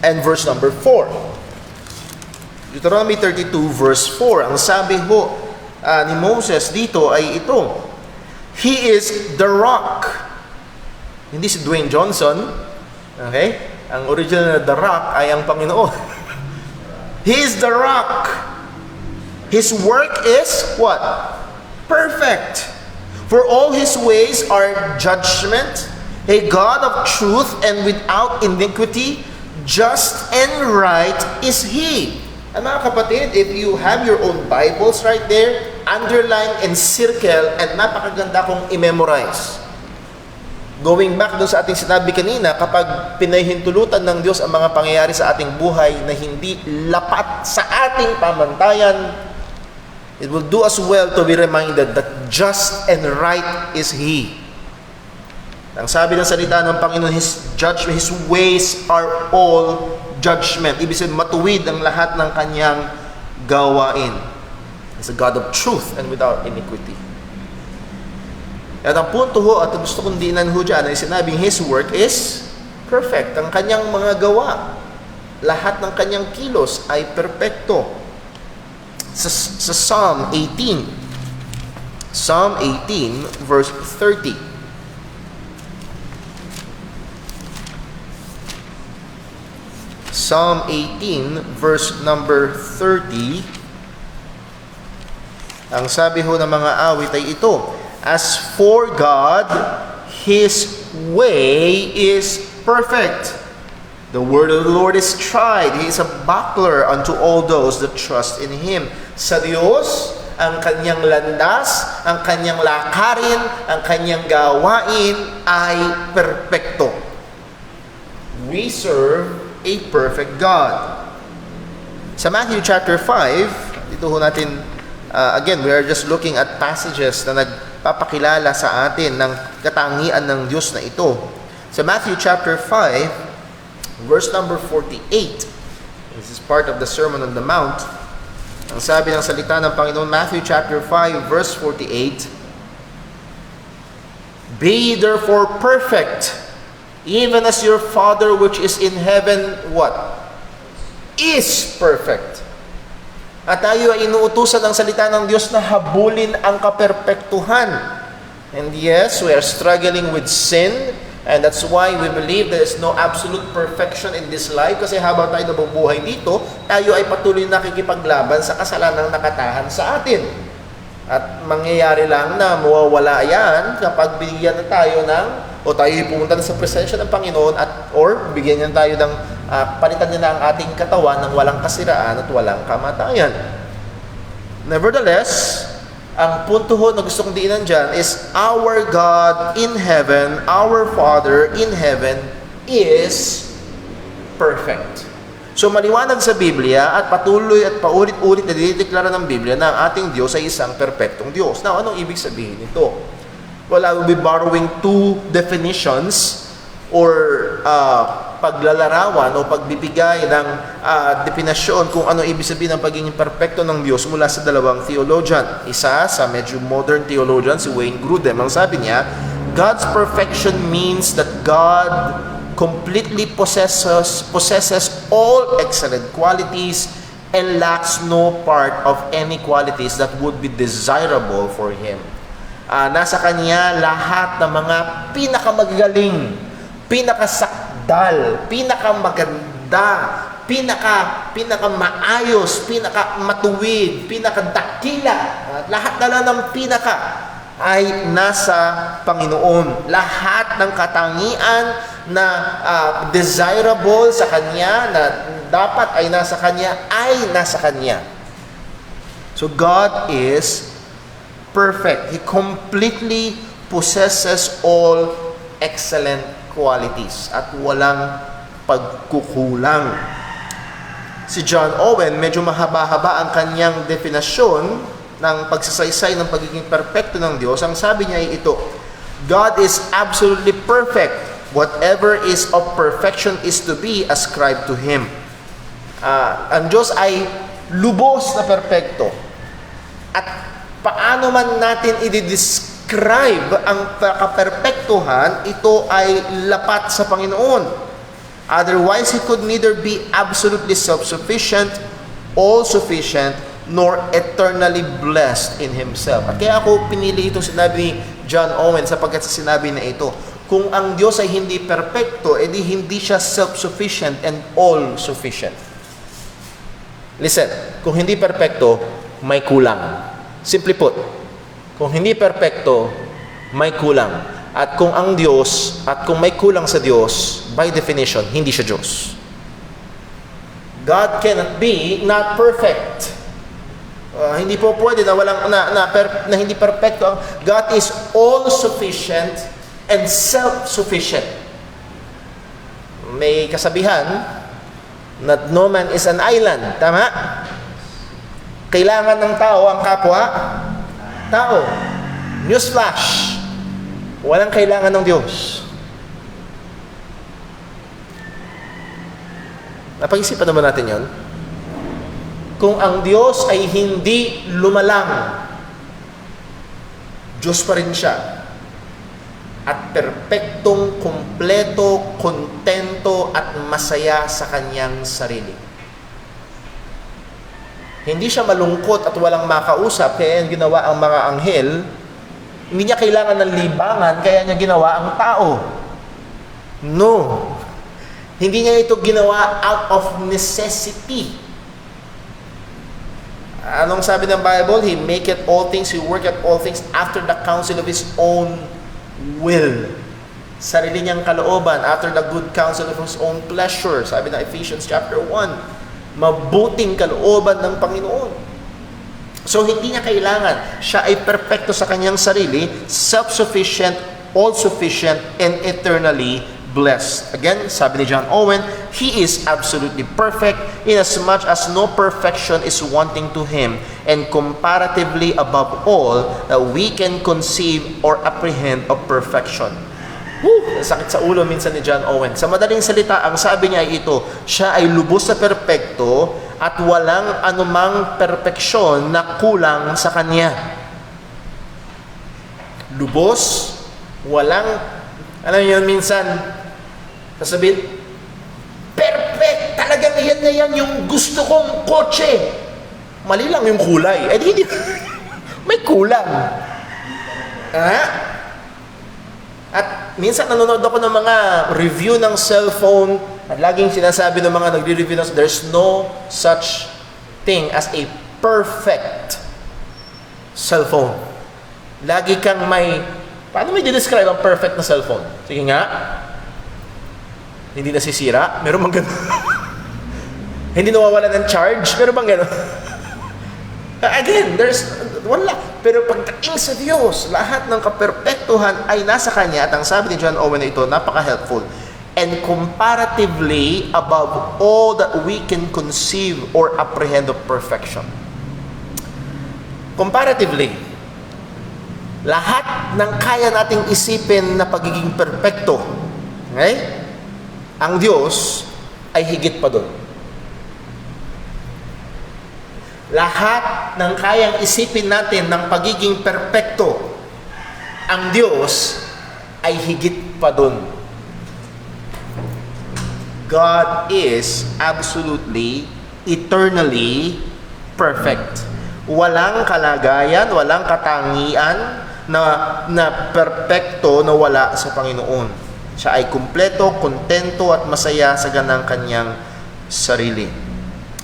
and verse number 4. Deuteronomy 32 verse 4. Ang sabi ho ni Moses dito ay ito. He is the rock. Hindi si Dwayne Johnson. Okay? Ang original na the rock ay ang Panginoon. He is the rock. His work is what? Perfect. For all His ways are judgment, a God of truth and without iniquity, just and right is He. And mga kapatid, if you have your own Bibles right there, underline and circle, and napakaganda kong i-memorize. Going back doon sa ating sinabi kanina, kapag pinahintulutan ng Diyos ang mga pangyayari sa ating buhay na hindi lapat sa ating pamantayan, it will do us well to be reminded that just and right is He. Ang sabi ng salita ng Panginoon, His judgment, His ways are all judgment. Ibig sabihin, matuwid ang lahat ng Kanyang gawain. He's a God of truth and without iniquity. At ang punto ho, at gusto kong dinan ho dyan, ay sinabing His work is perfect. Ang Kanyang mga gawa, lahat ng Kanyang kilos ay perpekto. Sa Psalm 18, Psalm 18 verse 30. Psalm 18 verse number 30. Ang sabi ho ng mga awit ay ito, as for God, His way is perfect. The word of the Lord is tried. He is a buckler unto all those that trust in Him. Sa Diyos, ang kanyang landas, ang kanyang lakarin, ang kanyang gawain ay perpekto. We serve a perfect God. Sa Matthew chapter 5, dito ho natin, again, we are just looking at passages na nagpapakilala sa atin ng katangian ng Diyos na ito. Sa Matthew chapter 5, verse number 48, this is part of the Sermon on the Mount. Ang sabi ng salita ng Panginoon, Matthew chapter 5, verse 48, "Be therefore perfect, even as your Father which is in heaven," what? Is perfect. At tayo ay inuutusan ng salita ng Diyos na habulin ang kaperpektuhan. And yes, we are struggling with sin, and that's why we believe there is no absolute perfection in this life, kasi habang tayo nabubuhay dito, tayo ay patuloy nakikipaglaban sa kasalanang nakatahan sa atin. At mangyayari lang na mawawala yan kapag bigyan na tayo ng, o tayo pumunta na sa presensya ng Panginoon, or bigyan niya tayo ng, palitan niya na ang ating katawan ng walang kasiraan at walang kamatayan. Nevertheless, ang punto ho na gusto kong diinan dyan is our God in heaven, our Father in heaven is perfect. So maliwanag sa Biblia at patuloy at paulit-ulit na dinideklara ng Biblia na ang ating Diyos ay isang perpektong Diyos. Now, anong ibig sabihin nito? Well, I will be borrowing two definitions or paglalarawan o pagbibigay ng definasyon kung ano ibig sabihin ng pagiging perpekto ng Diyos mula sa dalawang theologian. Isa sa medyo modern theologian, si Wayne Grudem, ang sabi niya, God's perfection means that God completely possesses all excellent qualities and lacks no part of any qualities that would be desirable for Him. Nasa Kanya lahat ng mga pinakamagaling, pinakasakdal, pinakamaganda, pinakamaayos, pinakamatuwid, pinakadakila, lahat na lang ng pinaka ay nasa Panginoon. Lahat ng katangian na desirable sa Kanya, na dapat ay nasa Kanya, ay nasa Kanya. So God is perfect. He completely possesses all excellent qualities at walang pagkukulang. Si John Owen, medyo mahaba-haba ang kanyang definasyon ng pagsasaysay ng pagiging perpekto ng Diyos. Ang sabi niya ay ito, God is absolutely perfect. Whatever is of perfection is to be ascribed to Him. Ang Diyos ay lubos na perpekto. At paano man natin i-describe ang kaperpektuhan, ito ay lapat sa Panginoon. Otherwise, He could neither be absolutely self-sufficient, all-sufficient, nor eternally blessed in Himself. At kaya ako pinili itong sinabi ni John Owen sapagkat sa sinabi na ito, kung ang Diyos ay hindi perpekto, edi hindi siya self-sufficient and all-sufficient. Listen, kung hindi perpekto, may kulang. Simply put, kung hindi perpekto, may kulang. At kung ang Diyos, at kung may kulang sa Diyos, by definition, hindi siya Diyos. God cannot be not perfect. Hindi po pwede na walang na hindi perpekto. God is all sufficient and self-sufficient. May kasabihan that no man is an island. Tama? Kailangan ng tao ang kapwa tao. Newsflash. Walang kailangan ng Diyos. Napag-isipan naman natin yon. Kung ang Diyos ay hindi lumalang, Diyos pa rin siya. At perpektong, kumpleto, kontento at masaya sa kanyang sarili. Hindi siya malungkot at walang makausap, kaya niya ginawa ang mga anghel. Hindi niya kailangan ng libangan, kaya niya ginawa ang tao. No. Hindi niya ito ginawa out of necessity. Anong sabi ng Bible? He maketh all things, He worketh all things after the counsel of His own will. sarili niyang kalooban, after the good counsel of his own pleasure. Sabi ng Ephesians chapter 1, mabuting kalooban ng Panginoon. So, hindi niya kailangan. Siya ay perfecto sa kanyang sarili, self-sufficient, all-sufficient, and eternally blessed. Again, sabi ni John Owen, He is absolutely perfect inasmuch as no perfection is wanting to Him, and comparatively above all, that we can conceive or apprehend of perfection. Sakit sa ulo minsan ni John Owen. Sa madaling salita, ang sabi niya ay ito, siya ay lubos na perpekto at walang anumang perpeksyon na kulang sa kanya. Lubos, walang, alam niyo minsan, sasabihin, perfect, talagang yan na yan yung gusto kong kotse. Mali lang yung kulay. Eh di, may kulang. At minsan nanonood ako ng mga review ng cellphone at laging sinasabi ng mga nagre-review ng there's no such thing as a perfect cellphone. Lagi kang may, paano may describe ang perfect na cellphone? Sige nga. Hindi nasisira? Meron bang gano'n? Hindi nawawala ng charge? Meron bang gano'n? Again, wala. Pero pagdating sa Diyos, lahat ng kaperpektuhan ay nasa Kanya. At ang sabi ni John Owen na ito, napaka-helpful. And comparatively above all that we can conceive or apprehend of perfection. Comparatively, lahat ng kaya nating isipin na pagiging perpekto, okay? Ang Diyos ay higit pa doon. Lahat ng kayang isipin natin ng pagiging perpekto, ang Diyos ay higit pa doon. God is absolutely, eternally perfect. Walang kalagayan, walang katangian na perpekto na wala sa Panginoon. Siya ay kumpleto, kontento at masaya sa ganang kanyang sarili.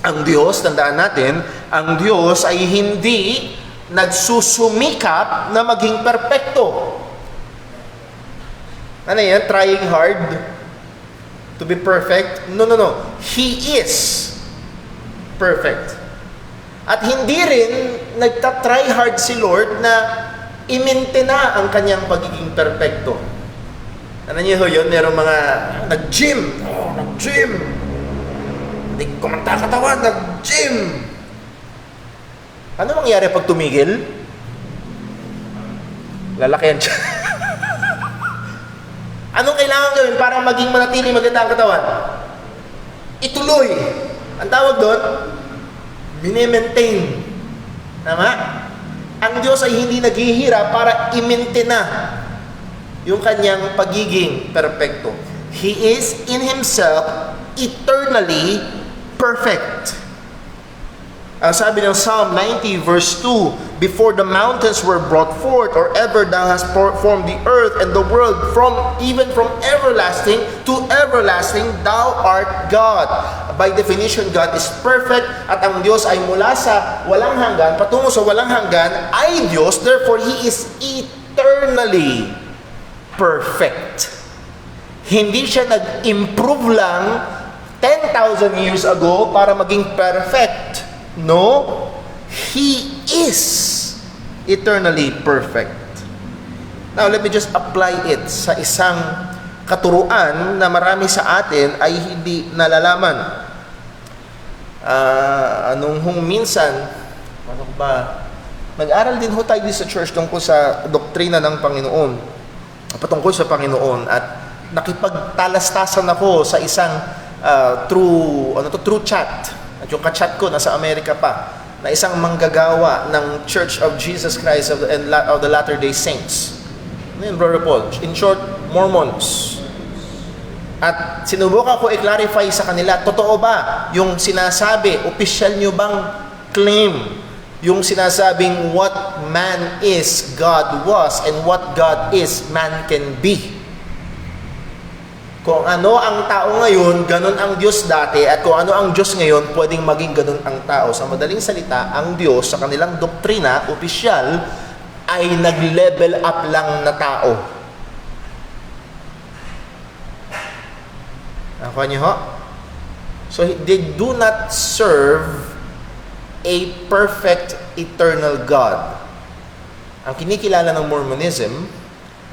Ang Diyos, tandaan natin, ang Diyos ay hindi nagsusumikap na maging perpekto. Ano yan? Trying hard to be perfect? No. He is perfect. At hindi rin nagtatry hard si Lord na i-maintain ang kanyang pagiging perpekto. Ano niyo yun? Merong mga nag-gym. Nag-gym. Hindi kumanta katawan, nag-gym. Ano mangyari pag tumigil? Lalaki yan siya. Anong kailangan gawin para maging manatili maganda ang katawan? Ituloy. Ang tawag doon, mini-maintain. Tama? Ang Diyos ay hindi naghihirap para i-maintain na yung kanyang pagiging perpekto. He is in Himself eternally perfect. Ang sabi ng Psalm 90 verse 2, before the mountains were brought forth, or ever thou hast formed the earth and the world, even from everlasting to everlasting, thou art God. By definition, God is perfect, at ang Diyos ay mula sa walang hanggan, patungo sa walang hanggan, ay Diyos, therefore He is eternally perfect. Hindi siya nag-improve lang 10,000 years ago para maging perfect. No, He is eternally perfect. Now, let me just apply it sa isang katuruan na marami sa atin ay hindi nalalaman. Minsan, nag-aral din ho tayo sa church tungkol sa doktrina ng Panginoon, patungkol sa Panginoon, at nakipagtalastasan ako sa isang true chat. At yung ka-chat ko nasa Amerika pa, na isang manggagawa ng Church of Jesus Christ of the Latter-day Saints. Ano yun, Brother Paul? In short, Mormons. At sinubukan ko i-clarify sa kanila, totoo ba yung sinasabi, opisyal nyo bang claim, yung sinasabing what man is, God was, and what God is, man can be. Kung ano ang tao ngayon, ganun ang Diyos dati, at kung ano ang Diyos ngayon, pwedeng maging ganun ang tao. Sa madaling salita, ang Diyos sa kanilang doktrina, opisyal, ay nag-level up lang na tao. Nakuha niyo ho? So, they do not serve a perfect eternal God. Ang kinikilala ng Mormonism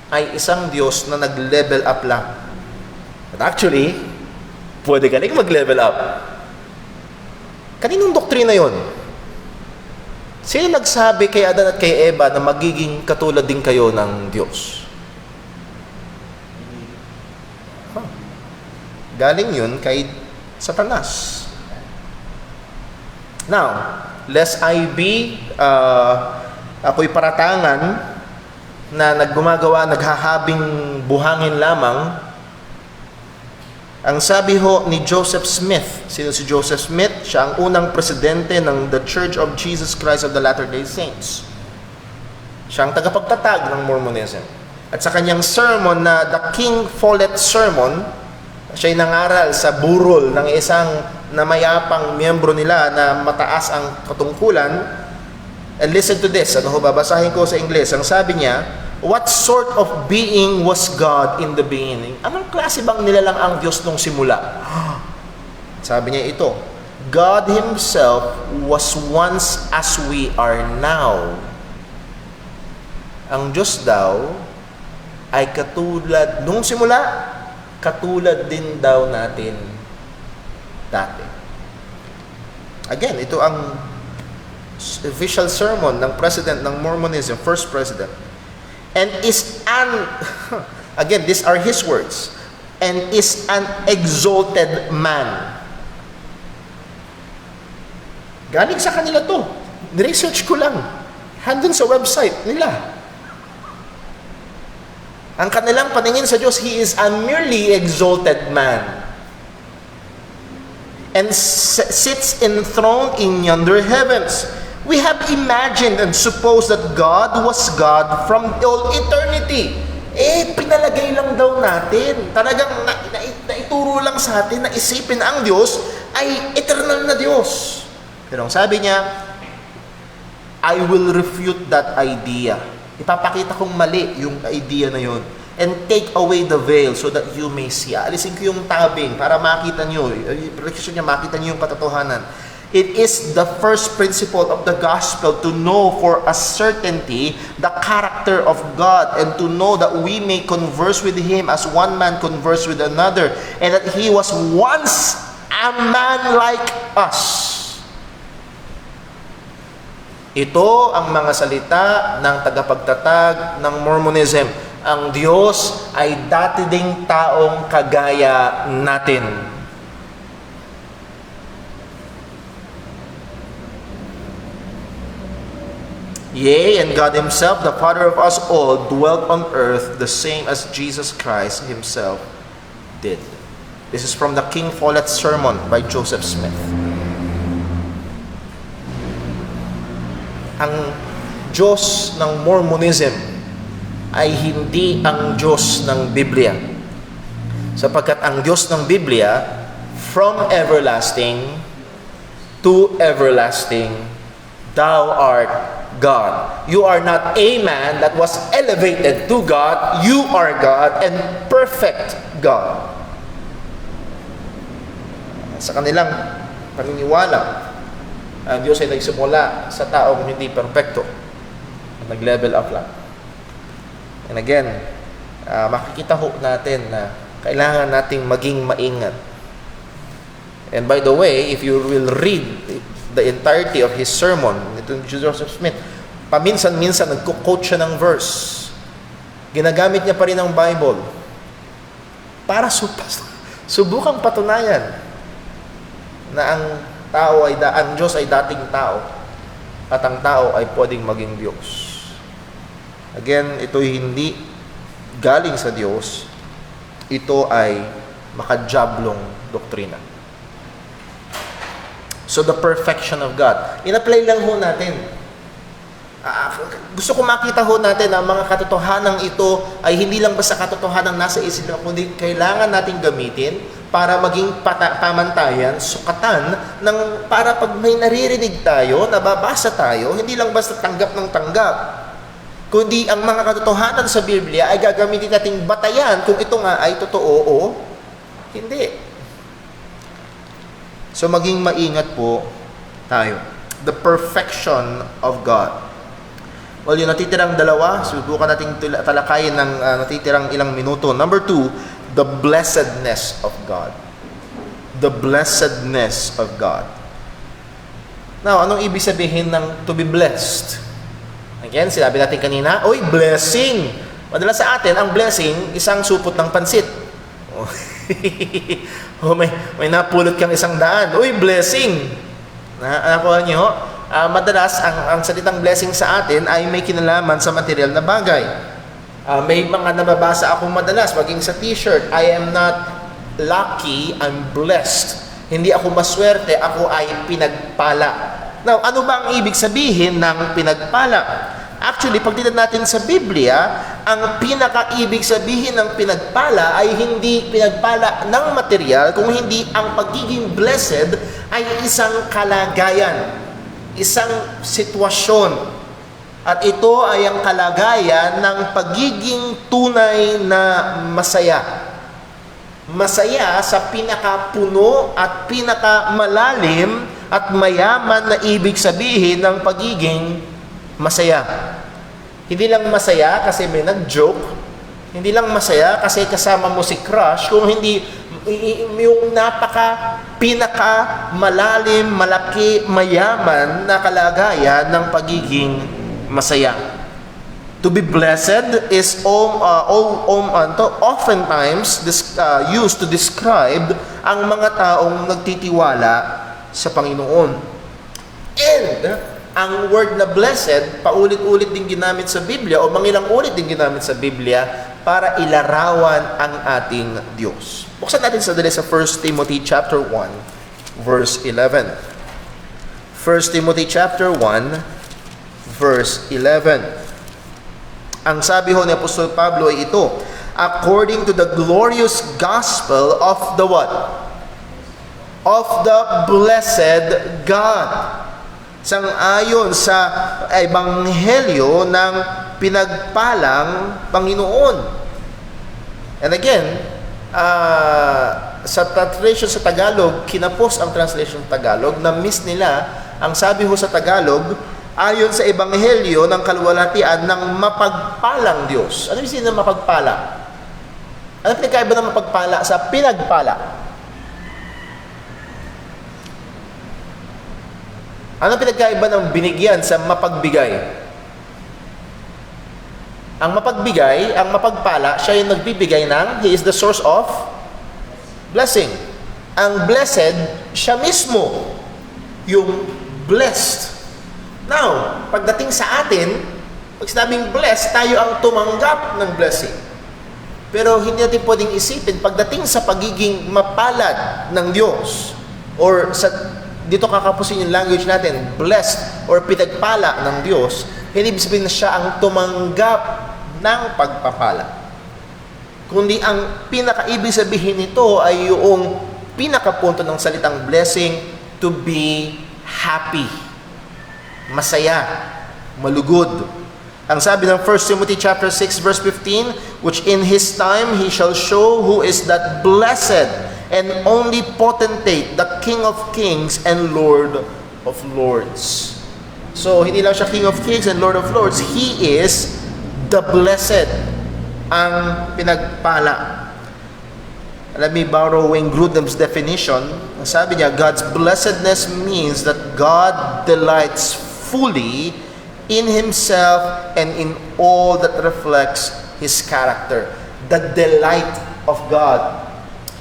ay isang Diyos na nag-level up lang. But actually, pwede ka rin mag-level up. Kaninong doktrina yon? Sino nagsabi kay Adan at kay Eva na magiging katulad din kayo ng Diyos? Galing yun kay Satanas. Now, lest I be, ako'y paratangan na naghahabing buhangin lamang, ang sabi ho ni Joseph Smith, sino si Joseph Smith? Siya ang unang presidente ng The Church of Jesus Christ of the Latter-day Saints. Siya ang tagapagtatag ng Mormonism. At sa kanyang sermon na The King Follett Sermon, siya'y nangaral sa burol ng isang namayapang miyembro nila na mataas ang katungkulan. And listen to this, babasahin ko sa Ingles. Ang sabi niya, what sort of being was God in the beginning? Anong klase bang nilalang ang Diyos nung simula? Sabi niya ito, God Himself was once as we are now. Ang Diyos daw ay katulad, nung simula, katulad din daw natin dati. Again, ito ang official sermon ng president ng Mormonism, first president. And is again, these are his words, and is an exalted man. Galing sa kanila to. Research ko lang. Handun sa website nila. Ang kanilang paningin sa Diyos, He is a merely exalted man. And sits enthroned in yonder heavens. We have imagined and supposed that God was God from all eternity. Pinalagay lang daw natin. Talagang naituro lang sa atin na isipin na ang Diyos ay eternal na Diyos. Pero ang sabi niya, I will refute that idea. Ipapakita kong mali yung idea na yun. And take away the veil so that you may see. Alisin ko yung tabing para makita nyo. Prediction niya, makita nyo yung katotohanan. It is the first principle of the gospel to know for a certainty the character of God and to know that we may converse with Him as one man converse with another and that He was once a man like us. Ito ang mga salita ng tagapagtatag ng Mormonism. Ang Diyos ay dati ding taong kagaya natin. Yea, and God Himself, the Father of us all, dwelt on earth the same as Jesus Christ Himself did. This is from the King Follett Sermon by Joseph Smith. Ang Diyos ng Mormonism ay hindi ang Diyos ng Biblia. Sapagkat ang Diyos ng Biblia, from everlasting to everlasting, Thou art God. You are not a man that was elevated to God. You are God and perfect God. Sa kanilang paniniwala, ang Diyos ay nagsimula sa taong hindi perfecto. Nag-level up lang. And again, makikita ho natin na kailangan nating maging maingat. And by the way, if you will read the entirety of his sermon, ito ni Joseph Smith, paminsan-minsan nagko-quote siya ng verse. Ginagamit niya pa rin ang Bible para subukang patunayan na ang Diyos ay dating tao at ang tao ay pwedeng maging Diyos. Again, ito'y hindi galing sa Diyos. Ito ay makajablong doktrina. So the perfection of God. In-apply lang ho natin. Gusto ko makita ho natin na mga katotohanan ito ay hindi lang basta katotohanan nasa isip, kundi kailangan nating gamitin para maging pamantayan, sukatan, para pag may naririnig tayo, nababasa tayo, hindi lang basta tanggap ng tanggap. Kundi ang mga katotohanan sa Biblia ay gagamitin nating batayan kung ito nga ay totoo o hindi. So maging maingat po tayo. The perfection of God. Well, yung natitirang dalawa, subukan natin talakayin ng natitirang ilang minuto. Number 2, the blessedness of God. The blessedness of God. Now, anong ibig sabihin ng to be blessed? Again, sinabi natin kanina, blessing. Madalas sa atin, ang blessing, isang supot ng pansit. May napulot kang 100. Blessing. Nakuha nyo? Madalas, ang salitang blessing sa atin ay may kinalaman sa material na bagay. May mga nababasa akong madalas, maging sa t-shirt, I am not lucky, I'm blessed. Hindi ako maswerte, ako ay pinagpala. Now, ano ba ang ibig sabihin ng pinagpala? Actually, pag tignan natin sa Biblia, ang pinaka-ibig sabihin ng pinagpala ay hindi pinagpala ng material, kung hindi ang pagiging blessed ay isang kalagayan, isang sitwasyon. At ito ay ang kalagayan ng pagiging tunay na masaya. Masaya sa pinakapuno at pinakamalalim at mayaman na ibig sabihin ng pagiging masaya. Hindi lang masaya kasi may nag-joke, hindi lang masaya kasi kasama mo si crush, kung hindi yung pinaka malalim, malaki, mayaman na kalagayan ng pagiging masaya. To be blessed is oftentimes used to describe ang mga taong nagtitiwala sa Panginoon. And ang word na blessed, paulit-ulit din ginamit sa Biblia o mangilang ulit din ginamit sa Biblia para ilarawan ang ating Diyos. Buksan natin sandali sa 1 Timothy chapter 1, verse 11. 1 Timothy chapter 1, verse 11. Ang sabi ho ni Apostol Pablo ay ito, according to the glorious gospel of the what? Of the blessed God. Sang-ayon sa ebanghelyo ng pinagpalang Panginoon. And again, sa translation sa Tagalog, kinapos ang translation sa Tagalog, na-miss nila, ang sabi ho sa Tagalog, ayon sa ebanghelyo ng kaluwalhatian ng mapagpalang Diyos. Ano ibig sabihin ng mapagpala? Ano pinagkaiba ng mapagpala sa pinagpala? Ano pinagkaiba ng binigyan sa mapagbigay? Ang mapagbigay, ang mapagpala, siya yung nagbibigay ng, He is the source of blessing. Ang blessed, siya mismo yung blessed. Now, pagdating sa atin, pag sinabing blessed, tayo ang tumanggap ng blessing. Pero hindi natin pwedeng isipin, pagdating sa pagiging mapalad ng Diyos, or dito kakapusin yung language natin, blessed or pinagpala ng Diyos, hindi ibig sabihin na siya ang tumanggap ng pagpapala. Kundi ang pinakaibig sabihin nito ay yung pinakapunto ng salitang blessing, to be happy. Masaya, malugod. Ang sabi ng 1 Timothy chapter 6 verse 15, which in His time He shall show who is that blessed and only potentate, the King of kings and Lord of lords. So, hindi lang siya King of kings and Lord of lords, He is the blessed, ang pinagpala. Let me borrow Wayne Grudem's definition. Sabi niya, God's blessedness means that God delights fully in Himself and in all that reflects His character. The delight of God.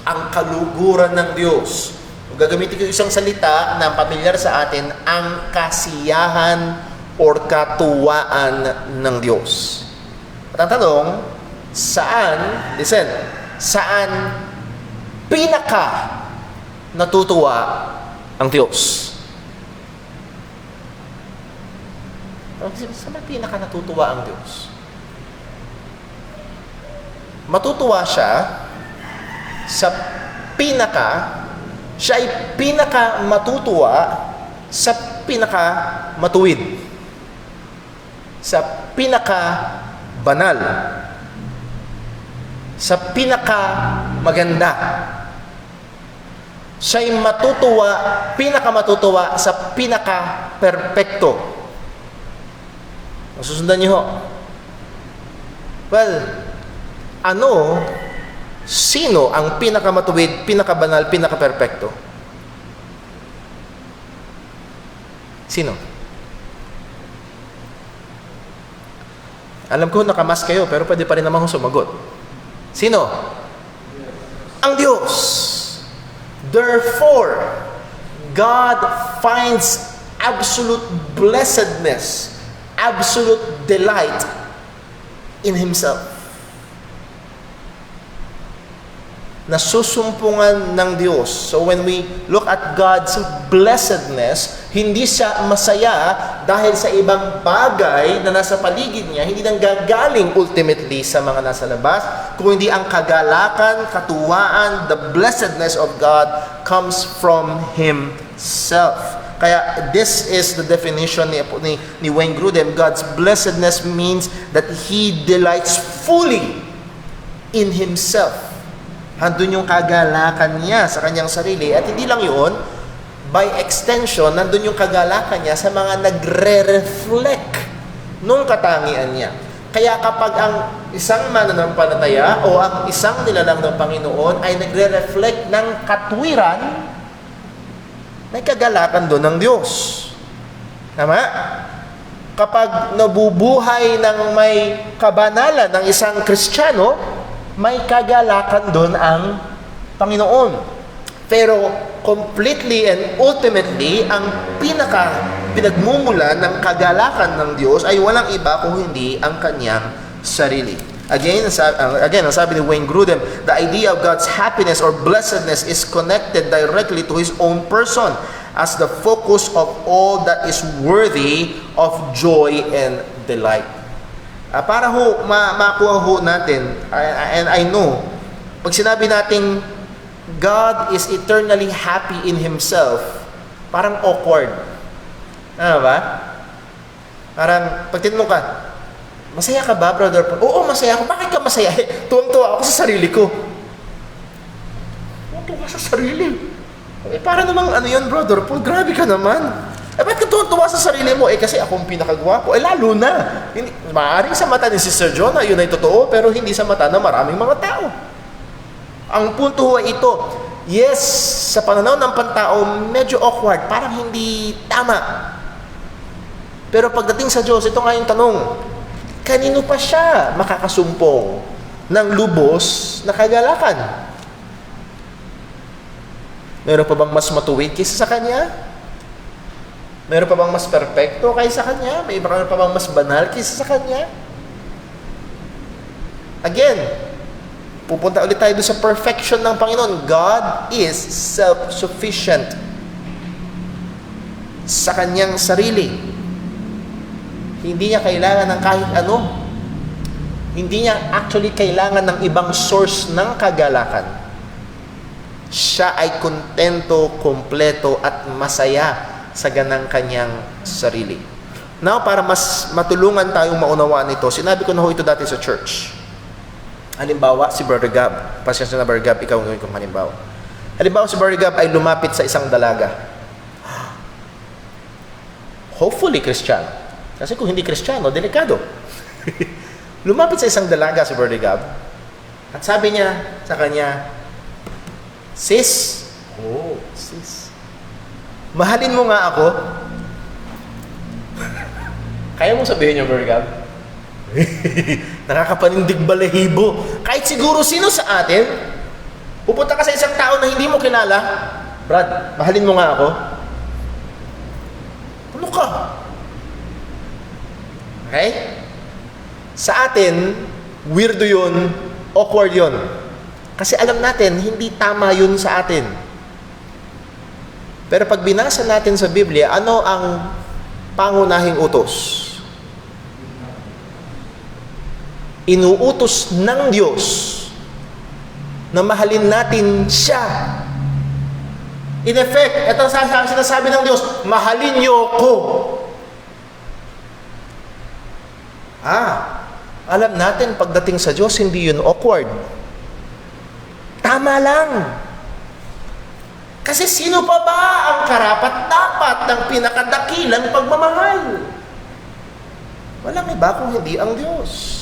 Ang kaluguran ng Diyos. Kung gagamitin ko isang salita na pamilyar sa atin, ang kasiyahan or katuwaan ng Diyos. At ang tanong, saan pinaka natutuwa ang Diyos? Saan pinaka natutuwa ang Diyos? Matutuwa siya sa siya ay pinaka matutuwa sa pinaka matuwid, sa pinaka banal, sa pinaka maganda. Siya'y matutuwa, pinakamatutuwa sa pinaka-perpekto. Masusundan niyo ho. Well, sino ang pinakamatuwid, pinakabanal, pinaka-perpekto? Sino? Alam ko, nakamas kayo, pero pwede pa rin naman sumagot. Sino? Ang Diyos. Therefore, God finds absolute blessedness, absolute delight in Himself. Nasusumpungan ng Diyos. So when we look at God's blessedness, hindi siya masaya dahil sa ibang bagay na nasa paligid niya, hindi nang gagaling ultimately sa mga nasa labas, kung hindi ang kagalakan, katuwaan, the blessedness of God comes from Himself. Kaya this is the definition ni Wayne Grudem. God's blessedness means that He delights fully in Himself. Handun yung kagalakan niya sa kanyang sarili. At hindi lang yun, by extension, nandun yung kagalakan niya sa mga nagre-reflect nung katangian niya. Kaya kapag ang isang mananampalataya o ang isang nilalang ng Panginoon ay nagre-reflect ng katwiran, may kagalakan doon ng Diyos. Tama? Kapag nabubuhay ng may kabanalan ng isang Kristiyano, may kagalakan doon ang Panginoon. Pero completely and ultimately, ang pinagmumulan ng kagalakan ng Diyos ay walang iba kung hindi ang kanyang sarili. Again, ang sabi ni Wayne Grudem, the idea of God's happiness or blessedness is connected directly to His own person as the focus of all that is worthy of joy and delight. Para makuha natin, and I know, pag sinabi natin God is eternally happy in Himself, parang awkward. Ano ba? Parang, pag tinanong ka, masaya ka ba, Brother Paul? Oo, masaya ako. Bakit ka masaya? Tuwang-tuwa ako sa sarili ko. Tuwang-tuwa sa sarili. Para namang yun, Brother Paul? Grabe ka naman. Ba't ka tuwang-tuwa sa sarili mo? Kasi akong pinakagwapo. Lalo na. Maaaring sa mata ni Sister Jonah, yun ay totoo, pero hindi sa mata ng maraming mga tao. Ang punto ay ito, yes, sa pananaw ng pantao, medyo awkward, parang hindi tama. Pero pagdating sa Diyos, ito nga yung tanong, kanino pa siya makakasumpong ng lubos na kagalakan? Meron pa bang mas matuwid kaysa sa Kanya? Meron pa bang mas perpekto kaysa Kanya? Meron pa bang mas banal kaysa sa Kanya? Again, pupunta ulit tayo doon sa perfection ng Panginoon. God is self-sufficient sa Kanyang sarili. Hindi Niya kailangan ng kahit ano. Hindi Niya actually kailangan ng ibang source ng kagalakan. Siya ay kontento, kompleto at masaya sa ganang kanyang sarili. Now, para mas matulungan tayong maunawaan ito, sinabi ko na ito dati sa church. Halimbawa, si Brother Gab. Pasensya na, Brother Gab, ikaw ang gawin kong halimbawa. Halimbawa, si Brother Gab ay lumapit sa isang dalaga. Hopefully, Kristiyano. Kasi kung hindi Kristiyano, delikado. Lumapit sa isang dalaga si Brother Gab. At sabi niya sa kanya, Sis, mahalin mo nga ako. Kaya mo sabihin niyo, Brother Gab? Nakakapanindig balahibo. Kahit siguro sino sa atin, pupunta ka sa isang tao na hindi mo kilala, Brad, mahalin mo nga ako. Ano ka? Okay? Sa atin, weirdo yun, awkward yun. Kasi alam natin, hindi tama yun sa atin. Pero pag binasa natin sa Biblia, ano ang pangunahing utos? Inuutos ng Diyos na mahalin natin Siya. In effect, ito ang sinasabi ng Diyos, mahalin niyo ko. Alam natin, pagdating sa Diyos, hindi yun awkward. Tama lang. Kasi sino pa ba ang karapat-dapat ng pinakadakilang pagmamahal? Walang iba kung hindi ang Diyos.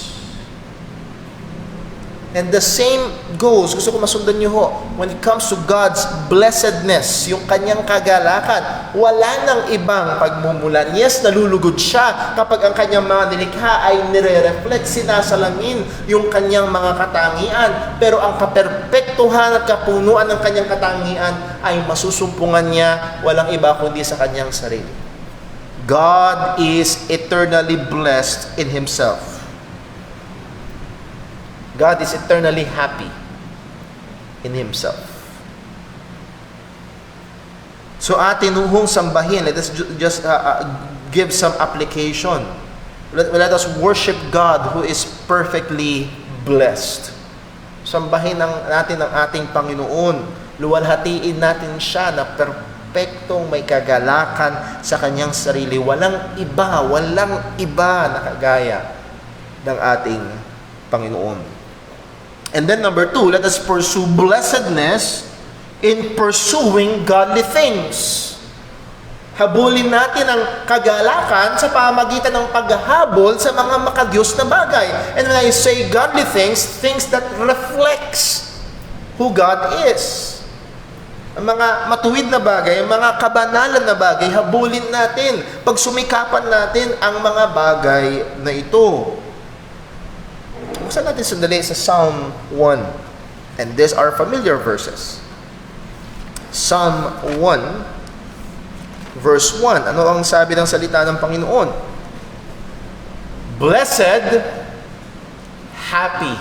And the same goes, gusto ko masundan niyo ho, when it comes to God's blessedness, yung kanyang kagalakan, wala nang ibang pagmumulan. Yes, nalulugod siya kapag ang kanyang mga nilikha ay nire-reflect, sinasalamin yung kanyang mga katangian. Pero ang kaperpektuhan at kapunuan ng kanyang katangian ay masusumpungan niya, walang iba kundi sa kanyang sarili. God is eternally blessed in Himself. God is eternally happy in Himself. So atin hong sambahin, let us just give some application. Let us worship God who is perfectly blessed. Sambahin natin ang ating Panginoon. Luwalhatiin natin siya na perpektong may kagalakan sa kanyang sarili. Walang iba na kagaya ng ating Panginoon. And then number 2, let us pursue blessedness in pursuing godly things. Habulin natin ang kagalakan sa pamagitan ng paghahabol sa mga makadiyos na bagay. And when I say godly things, things that reflects who God is. Ang mga matuwid na bagay, ang mga kabanalan na bagay, habulin natin. Pagsumikapan natin ang mga bagay na ito. Buksan natin sandali sa Psalm 1. And these are familiar verses. Psalm 1, verse 1. Ano ang sabi ng salita ng Panginoon? Blessed, happy.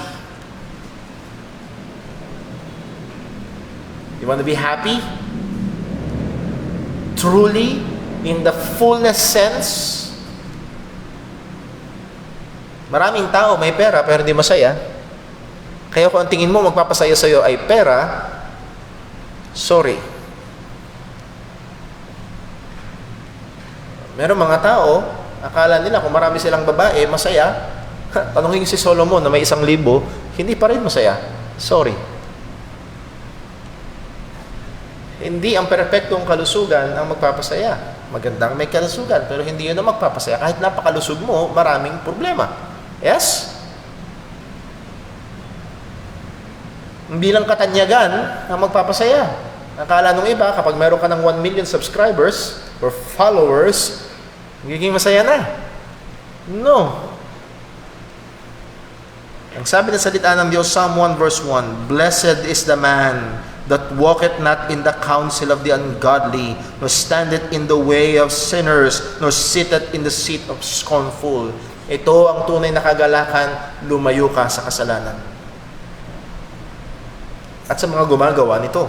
You want to be happy? Truly, in the fullness sense? Maraming tao may pera pero hindi masaya. Kaya kung ang tingin mo magpapasaya sa iyo ay pera, sorry. Meron mga tao, akala nila kung marami silang babae, masaya. Tanungin si Solomon na may 1,000, hindi pa rin masaya. Sorry. Hindi ang perpektong kalusugan ang magpapasaya. Magandang may kalusugan, pero hindi yun ang magpapasaya. Kahit napakalusog mo, maraming problema. Yes? Hindi lang katanyagan ang magpapasaya. Akala nung iba, kapag meron ka ng 1 million subscribers or followers, magiging masaya na. No. Ang sabi ng salita ng Diyos, Psalm 1 verse 1, Blessed is the man that walketh not in the counsel of the ungodly, nor standeth in the way of sinners, nor sitteth in the seat of scornful. Ito ang tunay na kagalakan, lumayo ka sa kasalanan. At sa mga gumagawa nito.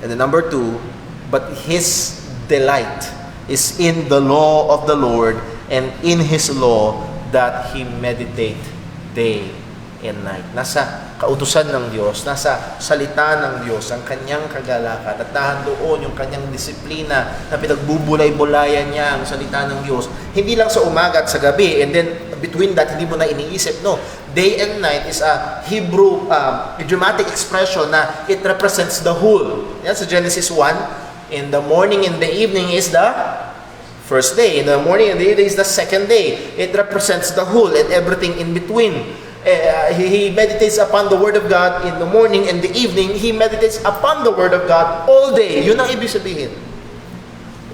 And then number 2, but his delight is in the law of the Lord, and in his law that he meditate day and night. Nasa kautusan ng Diyos, nasa salita ng Diyos ang kanyang kagalakan, at nahandoon yung kanyang disiplina na pinagbubulay-bulayan niya ang salita ng Diyos. Hindi lang sa umaga at sa gabi, and then between that, hindi mo na iniisip. No, day and night is a Hebrew idiomatic expression na it represents the whole. Yan sa Genesis 1, in the morning and the evening is the first day. In the morning and the evening is the second day. It represents the whole and everything in between. He meditates upon the Word of God in the morning and the evening. He meditates upon the Word of God all day. Yun ang ibig sabihin.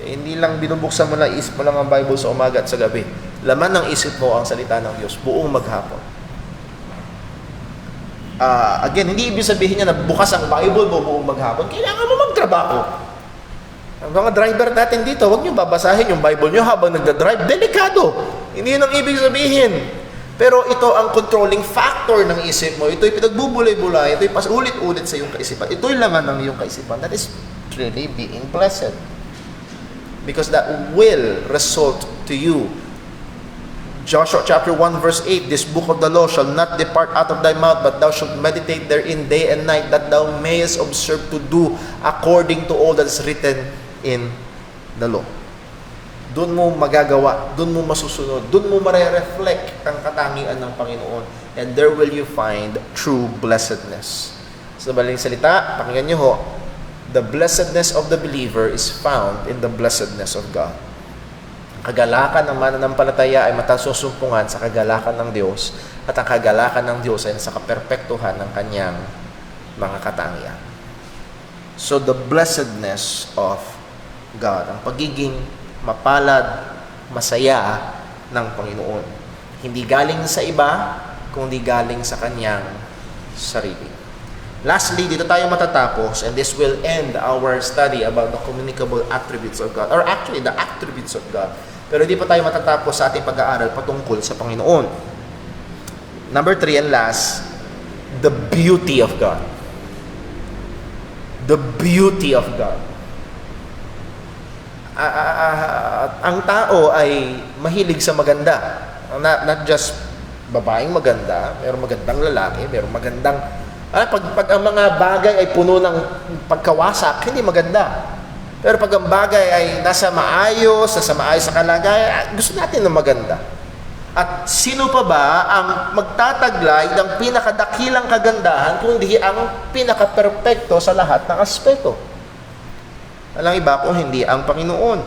Hindi lang binubuksan mo lang, isip mo lang ang Bible sa umaga at sa gabi. Laman ng isip mo ang salita ng Diyos buong maghapon. Again, hindi ibig sabihin niya na bukas ang Bible mo buong maghapon. Kailangan mo magtrabaho. Ang mga driver natin dito, huwag niyo babasahin yung Bible niyo habang nagdadrive. Delikado. Hindi yun ang ibig sabihin. Pero ito ang controlling factor ng isip mo. Ito'y pinagbubulay-bulay. Ito'y ulit-ulit sa iyong kaisipan. Ito'y laman ng iyong kaisipan. That is really being blessed. Because that will result to you. Joshua chapter 1 verse 8, This book of the law shall not depart out of thy mouth, but thou shalt meditate therein day and night, that thou mayest observe to do according to all that is written in the law. Doon mo magagawa, doon mo masusunod, doon mo mare-reflect ang katangian ng Panginoon, and there will you find true blessedness. Sa baling salita, pakinggan nyo ho, The blessedness of the believer is found in the blessedness of God. Kagalakan ng mananampalataya ay matasusumpungan sa kagalakan ng Diyos, at ang kagalakan ng Diyos ay sa kaperpektuhan ng kanyang mga katangian. So the blessedness of God, ang pagiging mapalad, masaya ng Panginoon. Hindi galing sa iba, kundi galing sa kanyang sarili. Lastly, dito tayo matatapos, and this will end our study about the communicable attributes of God, or actually the attributes of God. Pero hindi pa tayo matatapos sa ating pag-aaral patungkol sa Panginoon. Number 3 and last, the beauty of God. The beauty of God. Ang tao ay mahilig sa maganda. Not just babaeng maganda, mayroong magandang lalaki, mayroong magandang pag ang mga bagay ay puno ng pagkawasak, hindi maganda. Pero pag ang bagay ay nasa maayos sa kalagayan, gusto natin ng maganda. At sino pa ba ang magtataglay ng pinakadakilang kagandahan kundi ang pinakaperpekto sa lahat ng aspeto? Walang iba kung hindi ang Panginoon.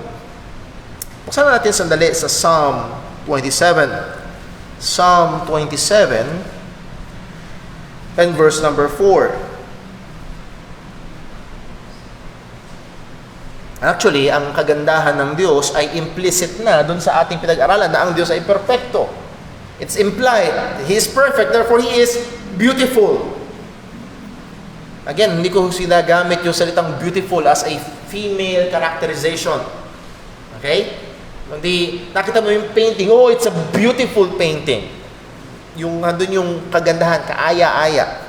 Buksan natin sandali sa Psalm 27. Psalm 27 and verse number 4. Actually, ang kagandahan ng Diyos ay implicit na dun sa ating pinag-aralan na ang Diyos ay perfecto. It's implied. He is perfect, therefore He is beautiful. Again, hindi ko sinagamit yung salitang beautiful as a female characterization. Okay? Hindi, nakita mo yung painting, oh, it's a beautiful painting. Yung nandun yung kagandahan, kaaya-aya.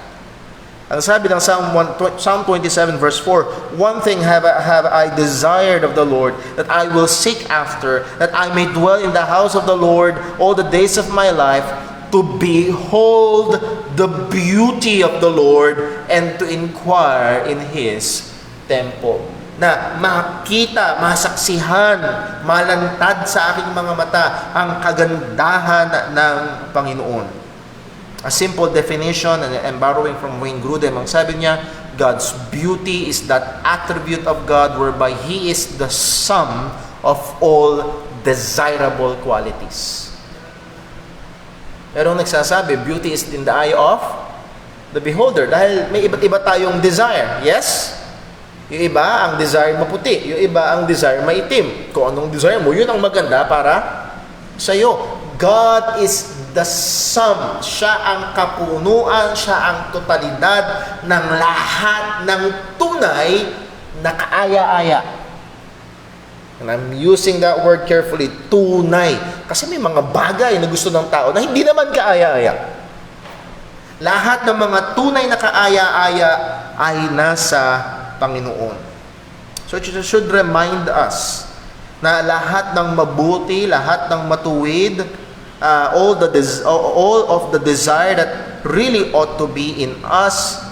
Ang sabi ng Psalm 27 verse 4, "One thing have I desired of the Lord, that I will seek after, that I may dwell in the house of the Lord all the days of my life, to behold the beauty of the Lord, and to inquire in His temple." Na makita, masaksihan, malantad sa aking mga mata ang kagandahan ng Panginoon. A simple definition, and I'm borrowing from Wayne Grudem, ang sabi niya, God's beauty is that attribute of God whereby He is the sum of all desirable qualities. Pero nagsasabi, beauty is in the eye of the beholder. Dahil may iba't iba tayong desire. Yes? Yung iba, ang desire maputi. Yung iba, ang desire maitim. Kung anong desire mo, yun ang maganda para sa'yo. God is the sum. Siya ang kapunuan, siya ang totalidad ng lahat ng tunay na kaaya-aya. And I'm using that word carefully, tunay. Kasi may mga bagay na gusto ng tao na hindi naman kaaya-aya. Lahat ng mga tunay na kaaya-aya ay nasa Panginoon. So it should remind us na lahat ng mabuti, lahat ng matuwid, all of the desire that really ought to be in us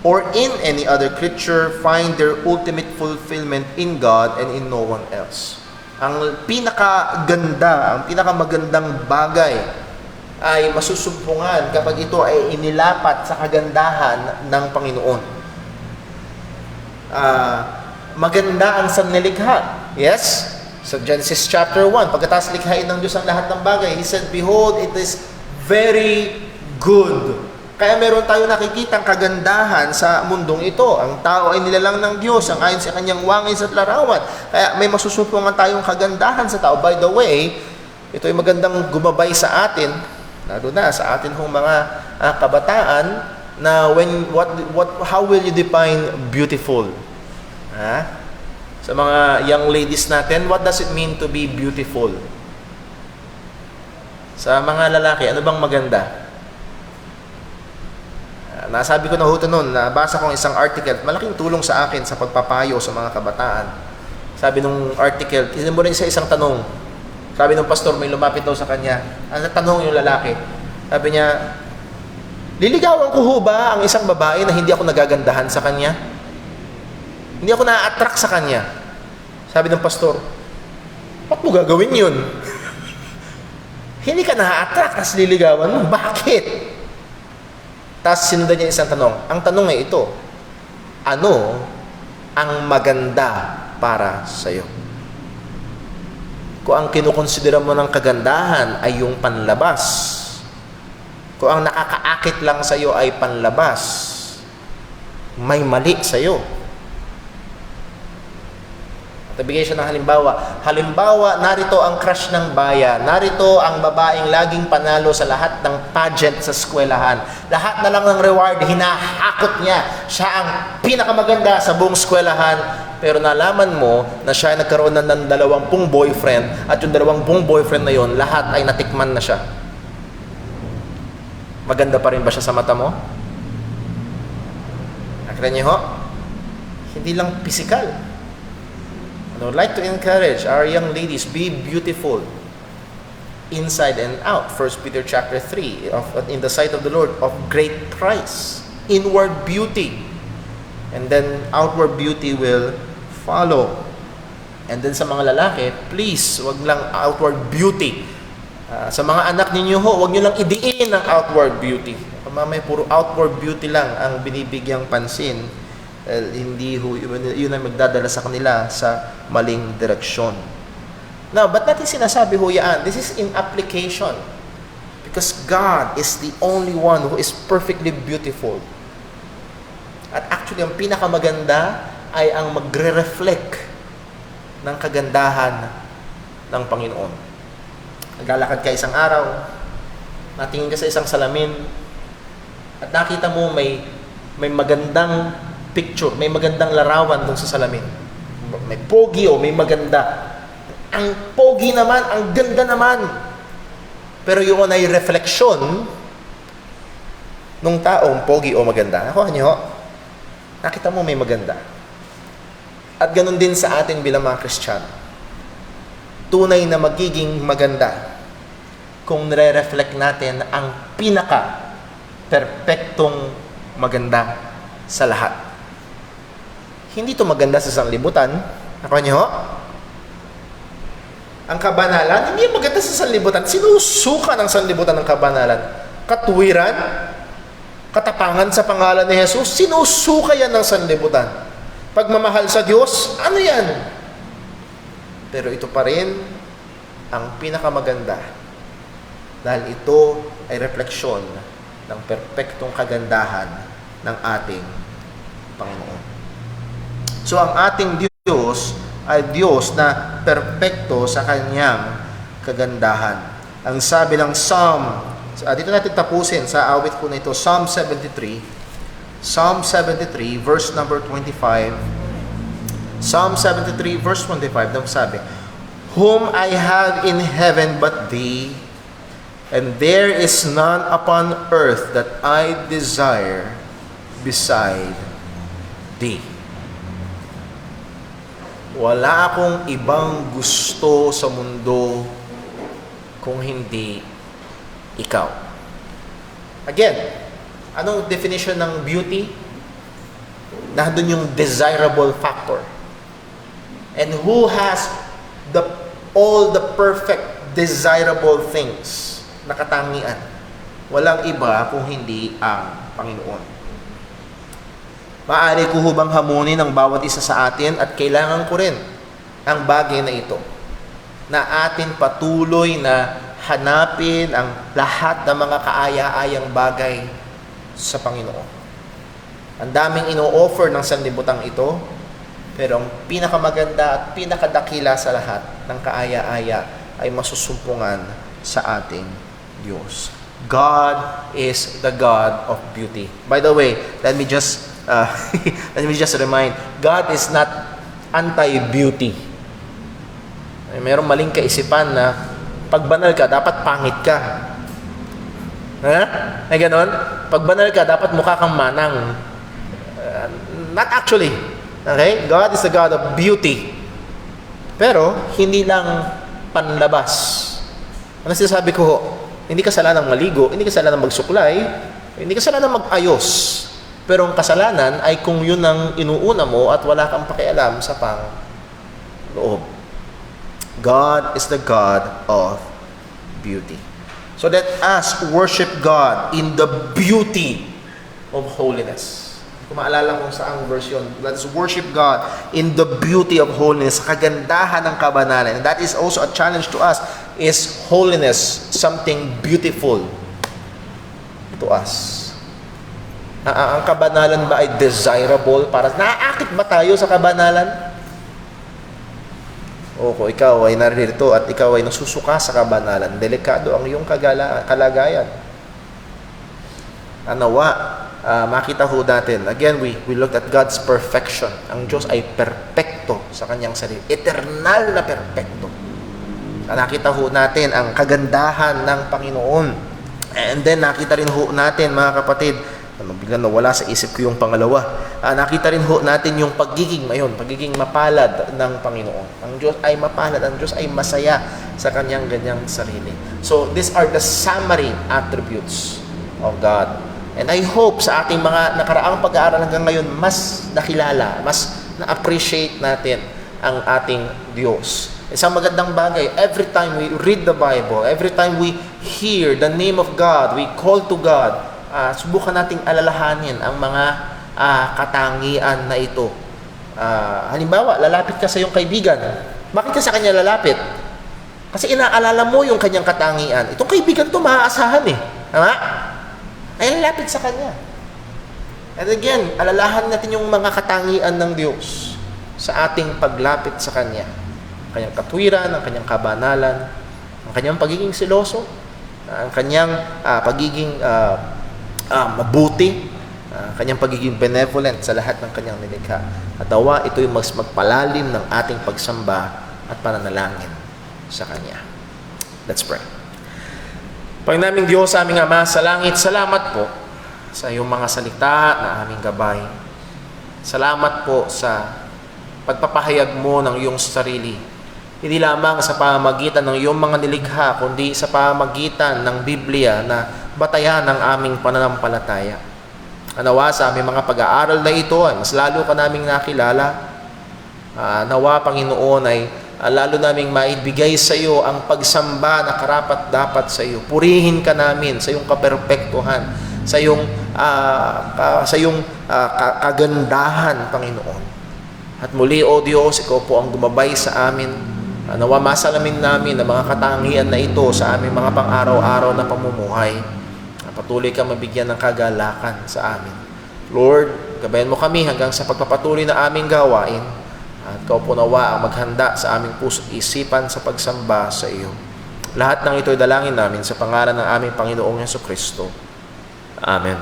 or in any other creature find their ultimate fulfillment in God and in no one else. Ang pinakaganda, ang pinakamagandang bagay ay masusumpungan kapag ito ay inilapat sa kagandahan ng Panginoon. Maganda ang sanlilikha. Yes? Sa Genesis chapter 1, pagkatapos likhain ng Diyos ang lahat ng bagay, He said, "Behold, it is very good." Kaya meron tayo nakikitang kagandahan sa mundong ito. Ang tao ay nilalang ng Diyos, ang ayon sa kanyang wangis at larawan. Kaya may masusumpungan tayong kagandahan sa tao. By the way, ito ay magandang gumabay sa atin, lalo na sa atin hong mga kabataan, na how will you define beautiful? Sa mga young ladies natin, what does it mean to be beautiful? Sa mga lalaki, ano bang maganda? Nasabi ko na ho ito noon, nabasa kong isang article, malaking tulong sa akin sa pagpapayo sa mga kabataan. Sabi nung article, tinan mo rin sa isang tanong. Sabi nung pastor, may lumapit daw sa kanya. Ang tanong yung lalaki. Sabi niya, liligawan ko ho ba ang isang babae na hindi ako nagagandahan sa kanya? Hindi ako na-attract sa kanya. Sabi ng pastor, ba't mo gagawin yun? Hindi ka na-attract, tapos liligawan mo. Bakit? Tapos sinundan niya isang tanong. Ang tanong ay ito, ano ang maganda para sa iyo. Kung ang kinukonsidera mo ng kagandahan ay yung panlabas, kung ang nakakaakit lang sa iyo ay panlabas, may mali sa iyo. Nabigay siya ng halimbawa. Halimbawa, narito ang crush ng bayan. Narito ang babaeng laging panalo sa lahat ng pageant sa eskwelahan. Lahat na lang ng reward, hinahakot niya. Siya ang pinakamaganda sa buong eskwelahan. Pero nalaman mo na siya ay nagkaroon na ng 20 boyfriend at yung 20 boyfriend na yon, lahat ay natikman na siya. Maganda pa rin ba siya sa mata mo? Nakita niyo ho? Hindi lang physical. I would like to encourage our young ladies, be beautiful inside and out. 1 Peter chapter 3, in the sight of the Lord, of great price. Inward beauty. And then outward beauty will follow. And then sa mga lalaki, please, wag lang outward beauty. Sa mga anak ninyo ho, wag nyo lang idiin ang outward beauty. Mamaya puro outward beauty lang ang binibigyang pansin. Hindi yun ay magdadala sa kanila sa maling direksyon. Now, ba't natin sinasabi ho yan? This is in application. Because God is the only one who is perfectly beautiful. At actually, ang pinakamaganda ay ang magre-reflect ng kagandahan ng Panginoon. Naglalakad ka isang araw, natingin ka sa isang salamin, at nakita mo may magandang picture, may magandang larawan dun sa salamin. May pogi o may maganda. Ang pogi naman, ang ganda naman. Pero yun ay refleksyon nung taong pogi o maganda. Nakuha niyo, nakita mo may maganda. At ganun din sa atin bilang mga Kristiyano. Tunay na magiging maganda kung nire-reflect natin ang pinaka-perpektong maganda sa lahat. Hindi ito maganda sa sanlibutan. Nakuha niyo? Ang kabanalan, hindi maganda sa sanlibutan. Sinusuka ng sanlibutan ng kabanalan. Katuwiran, katapangan sa pangalan ni Jesus, sinusuka yan ng sanlibutan. Pagmamahal sa Diyos, ano yan? Pero ito pa rin ang pinakamaganda. Dahil ito ay refleksyon ng perpektong kagandahan ng ating Panginoon. So, ang ating Diyos ay Diyos na perpekto sa kanyang kagandahan. Ang sabi ng Psalm, dito natin tapusin sa awit ko na ito, Psalm 73. Psalm 73, verse number 25. Psalm 73, verse 25, ang sabi, "Whom I have in heaven but thee, and there is none upon earth that I desire beside thee." Wala akong ibang gusto sa mundo kung hindi ikaw. Again, anong definition ng beauty? Nandun yung desirable factor. And who has all the perfect desirable things na katangian? Walang iba kung hindi ang Panginoon. Maaari ko hubang hamunin ang bawat isa sa atin at kailangan ko rin ang bagay na ito na atin patuloy na hanapin ang lahat ng mga kaaya-ayang bagay sa Panginoon. Ang daming ino-offer ng sanlibutan ito, pero ang pinakamaganda at pinakadakila sa lahat ng kaaya-aya ay masusumpungan sa ating Diyos. God is the God of beauty. By the way, let me just remind, God is not anti-beauty. Mayroong maling kaisipan na pag banal ka, dapat pangit ka. Ay ganon? Pag banal ka, dapat mukha kang manang. Not actually. Okay? God is the God of beauty. Pero, hindi lang panlabas. Ano sinasabi ko ho? Hindi kasalanan maligo, hindi kasalanan magsuklay, hindi kasalanan mag-ayos. Pero ang kasalanan ay kung yun ang inuuna mo at wala kang pakialam sa pang-loob. God is the God of beauty. So let us worship God in the beauty of holiness. Kung maalala kung saang version, let us worship God in the beauty of holiness, sa kagandahan ng kabanalan. And that is also a challenge to us, is holiness something beautiful to us? Ang kabanalan ba ay desirable para naaakit ba tayo sa kabanalan? O kung ikaw ay naririto at ikaw ay nasusuka sa kabanalan, delikado ang iyong kalagayan. Nawa, makita ho natin, again, we looked at God's perfection. Ang Diyos ay perpekto sa kanyang sarili. Eternal na perpekto. Nakita ho natin ang kagandahan ng Panginoon. And then, nakita rin ho natin, mga kapatid, biglang nawala sa isip ko yung pangalawa. Nakita rin ho natin yung pagiging mapalad ng Panginoon. Ang Diyos ay mapalad, ang Diyos ay masaya sa kanyang ganyang sarili. So, these are the summary attributes of God. And I hope sa ating mga nakaraang pag-aaral hanggang ngayon, mas nakilala, mas na-appreciate natin ang ating Diyos. Isang magandang bagay, every time we read the Bible, every time we hear the name of God, we call to God, subukan nating alalahanin ang mga katangian na ito. Halimbawa, lalapit ka sa iyong kaibigan. Bakit ka sa kanya lalapit? Kasi inaalala mo yung kanyang katangian. Itong kaibigan to maaasahan eh. Tama? Ay lalapit sa kanya. And again, alalahan natin yung mga katangian ng Diyos sa ating paglapit sa Kanya. Ang kanyang katwiran, ang kanyang kabanalan, ang kanyang pagiging siloso, ang kanyang pagiging mabuti, kanyang pagiging benevolent sa lahat ng kanyang nilikha. At dawa, ito yung mas magpalalim ng ating pagsamba at pananalangin sa Kanya. Let's pray. Panginoon naming Diyos, aming Ama sa langit, salamat po sa iyong mga salita na aming gabay. Salamat po sa pagpapahayag mo ng iyong sarili. Hindi lamang sa pamamagitan ng iyong mga nilikha, kundi sa pamamagitan ng Biblia na batayan ng aming pananampalataya. Nawa sa aming mga pag-aaral na ito ay mas lalo ka naming nakilala. Nawa, Panginoon, ay lalo naming maibigay sa iyo ang pagsamba na karapat-dapat sa iyo. Purihin ka namin sa iyong kaperpektuhan, sa iyong kagandahan, Panginoon. At muli, O Diyos, ikaw po ang gumabay sa amin. Nawa masalamin namin ang mga katangian na ito sa aming mga pang-araw-araw na pamumuhay. Patuloy ka mabigyan ng kagalakan sa amin. Lord, gabayan mo kami hanggang sa pagpapatuloy na aming gawain. At ikaw po nawa ang maghanda sa aming puso at isipan sa pagsamba sa iyo. Lahat ng ito ay dalangin namin sa pangalan ng aming Panginoong Jesucristo. Amen.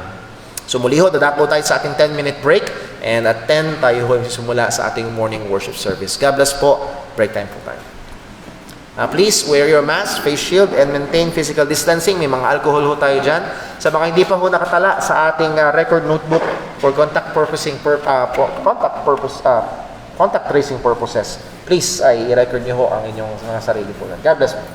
So muli ho, dadako tayo sa ating 10-minute break. And at 10 tayo ho simula sa ating morning worship service. God bless po. Break time po tayo. Please wear your mask, face shield, and maintain physical distancing. May mga alcohol ho tayo dyan. Sa mga hindi pa ho nakatala sa ating record notebook for contact tracing purposes, please ay i-record niyo ho ang inyong mga sarili po. God bless po.